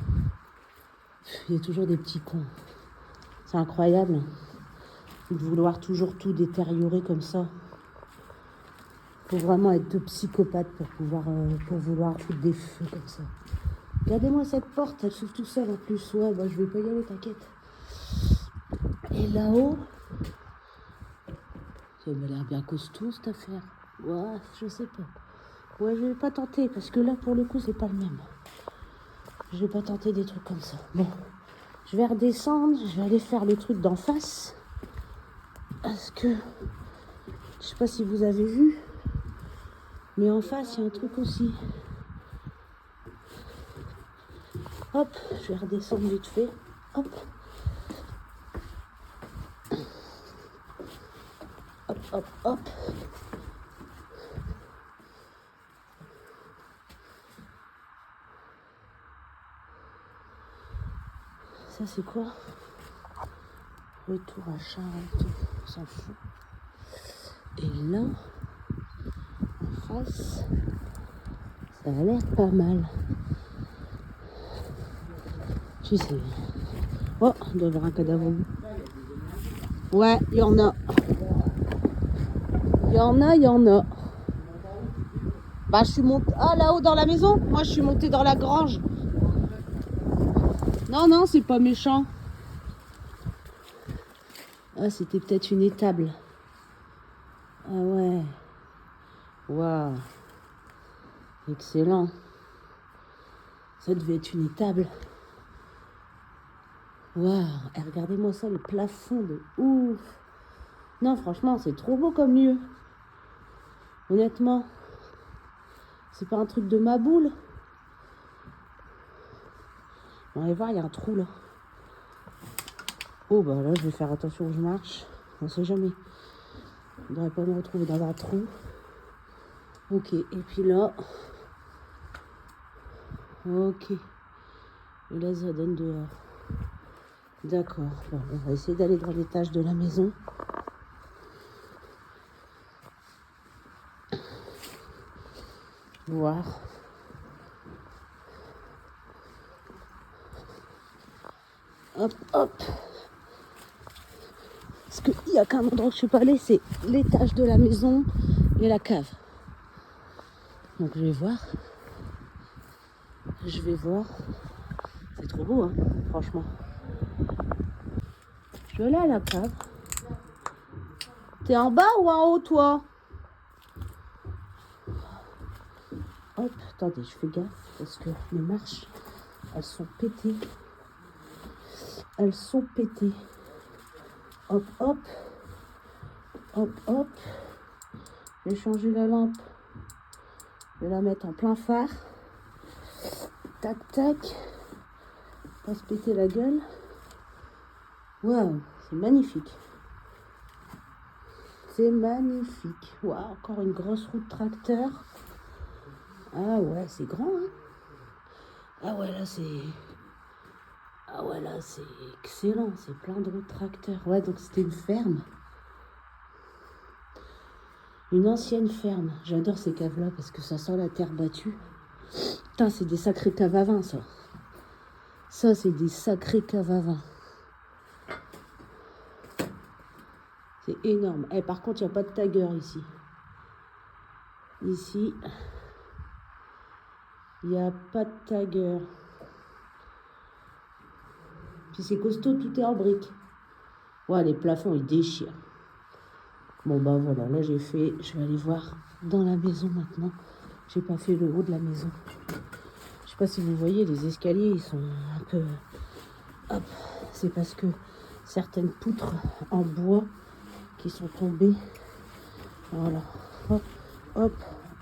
Il y a toujours des petits cons. C'est incroyable de vouloir toujours tout détériorer comme ça. Faut vraiment être de psychopathe pour vouloir foutre des feux comme ça. Regardez-moi cette porte, elle s'ouvre tout seul en plus. Ouais, bah je vais pas y aller, t'inquiète. Et là-haut, ça m'a l'air bien costaud cette affaire. Ouais, je sais pas. Ouais, je vais pas tenter parce que là, pour le coup, c'est pas le même. Je vais pas tenter des trucs comme ça. Bon, je vais redescendre, je vais aller faire le truc d'en face. Parce que, je sais pas si vous avez vu, mais en face, il y a un truc aussi. Hop, je vais redescendre vite fait. Hop. Hop, hop, hop. Ça, c'est quoi? Retour à Charente, on s'en fout. Et là, en face, ça a l'air pas mal. Tu sais. Oh, il doit y avoir un cadavre. Ouais, il y en a. Il y en a. Bah, je suis montée... Ah, là-haut dans la maison? Moi, je suis montée dans la grange. Non, non, c'est pas méchant. Ah, c'était peut-être une étable. Ah ouais. Waouh. Excellent. Ça devait être une étable. Waouh. Et regardez-moi ça, le plafond de ouf. Non, franchement, c'est trop beau comme lieu. Honnêtement. C'est pas un truc de ma boule. On va voir, il y a un trou là. Oh bah là, je vais faire attention où je marche. On sait jamais. Je ne devrais pas me retrouver dans un trou. Ok, et puis là... Ok. Et là, ça donne dehors. D'accord. Bon, on va essayer d'aller dans l'étage de la maison. Voir. Hop, hop. Parce qu'il n'y a qu'un endroit que je ne suis pas allée, c'est l'étage de la maison et la cave. Donc je vais voir. Je vais voir. C'est trop beau, hein, franchement. Je vais aller à la cave. T'es en bas ou en haut, toi? Hop, attendez, je fais gaffe parce que mes marches, elles sont pétées. Elles sont pétées. Hop, hop. Hop, hop. Je vais changer la lampe. Je vais la mettre en plein phare. Tac, tac. Pas se péter la gueule. Waouh, c'est magnifique. C'est magnifique. Waouh, encore une grosse roue de tracteur. Ah ouais, c'est grand, hein. Ah ouais, là, c'est... Ah ouais, là, c'est excellent. C'est plein de roues de tracteur. Ouais, donc c'était une ferme. Une ancienne ferme. J'adore ces caves-là parce que ça sent la terre battue. Putain, c'est des sacrés caves à vin, ça. Ça, c'est des sacrés caves à vin. C'est énorme. Eh, par contre, il n'y a pas de tagger ici. Ici, il n'y a pas de tagger. Puis c'est costaud, tout est en briques. Ouais, les plafonds, ils déchirent. Bon, bah voilà, là j'ai fait... Je vais aller voir dans la maison maintenant. J'ai pas fait le haut de la maison. Je sais pas si vous voyez, les escaliers, ils sont un peu... Hop, c'est parce que certaines poutres en bois qui sont tombées. Voilà. Hop, hop,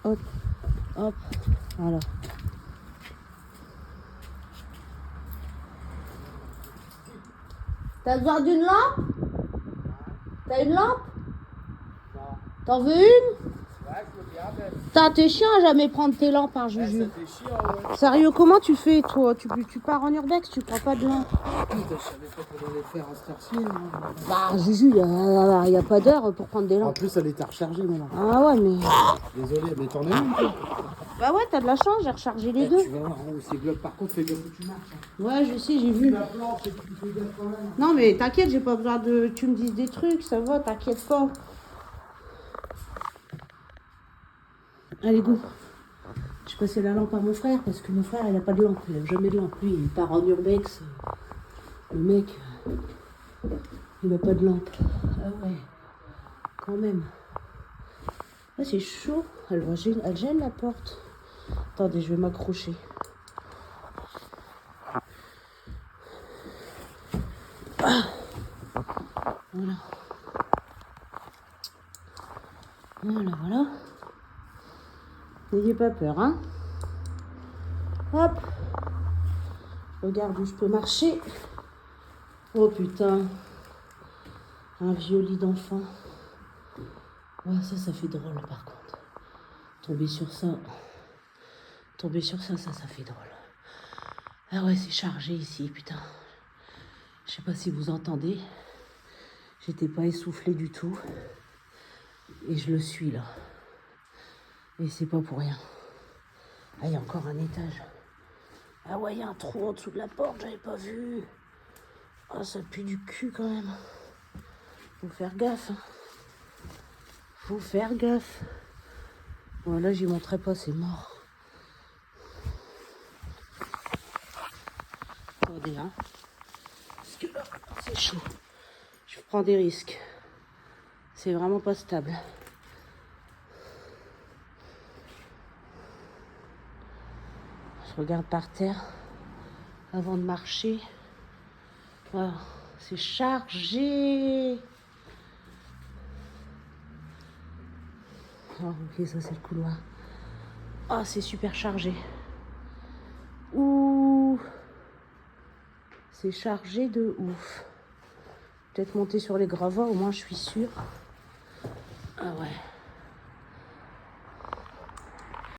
hop, hop. Voilà. T'as besoin d'une lampe? T'as une lampe? T'en veux une?
Ouais, je veux bien, ben.
Putain, t'es chiant à jamais prendre tes lampes, hein, Juju.
Ça fait chiant, ouais.
Sérieux, comment tu fais, toi? Tu pars en urbex, tu prends pas de lampe.
Putain, je savais pas qu'on allait faire en cette heure-ci.
Bah, Juju, y a pas d'heure pour prendre des
En
lampes.
plus, elle était rechargée maintenant.
Ah ouais, mais...
Désolé, mais t'en es une, toi?
Bah ouais, t'as de la chance, j'ai rechargé les deux.
Tu vas voir où c'est globe. Par contre, fais gaffe où tu marches. Hein.
Ouais, je sais, j'ai vu.
La planche et tu fais gaffe quand même.
Non, mais t'inquiète, j'ai pas besoin de... Tu me dises des trucs, ça va, t'inquiète pas. Allez, go. Je passais la lampe à mon frère, parce que mon frère, il a pas de lampe. Il a jamais de lampe. Lui, il part en urbex. Le mec, il a pas de lampe. Ah ouais, quand même. Ah, c'est chaud. Elle gêne la porte. Attendez, je vais m'accrocher. Ah. Voilà. Voilà, voilà. N'ayez pas peur, hein. Hop. Regarde où je peux marcher. Oh putain. Un vieux lit d'enfant. Ouais, ça fait drôle par contre. Tomber sur ça, ça fait drôle. Ah ouais, c'est chargé ici, putain. Je sais pas si vous entendez. J'étais pas essoufflée du tout. Et je le suis là. Et c'est pas pour rien. Ah, il y a encore un étage. Ah ouais, il y a un trou en dessous de la porte, j'avais pas vu. Ah, ça pue du cul quand même. Faut faire gaffe. Hein. Faut faire gaffe. Bon, là, j'y montrerai pas, c'est mort. Attendez, hein. Parce que là, c'est chaud. Je prends des risques. C'est vraiment pas stable. Je regarde par terre avant de marcher. Voilà, c'est chargé. Oh, ok, ça c'est le couloir. Ah, c'est super chargé. Ouh, c'est chargé de ouf. Peut-être monter sur les gravats, au moins je suis sûre. Ah ouais.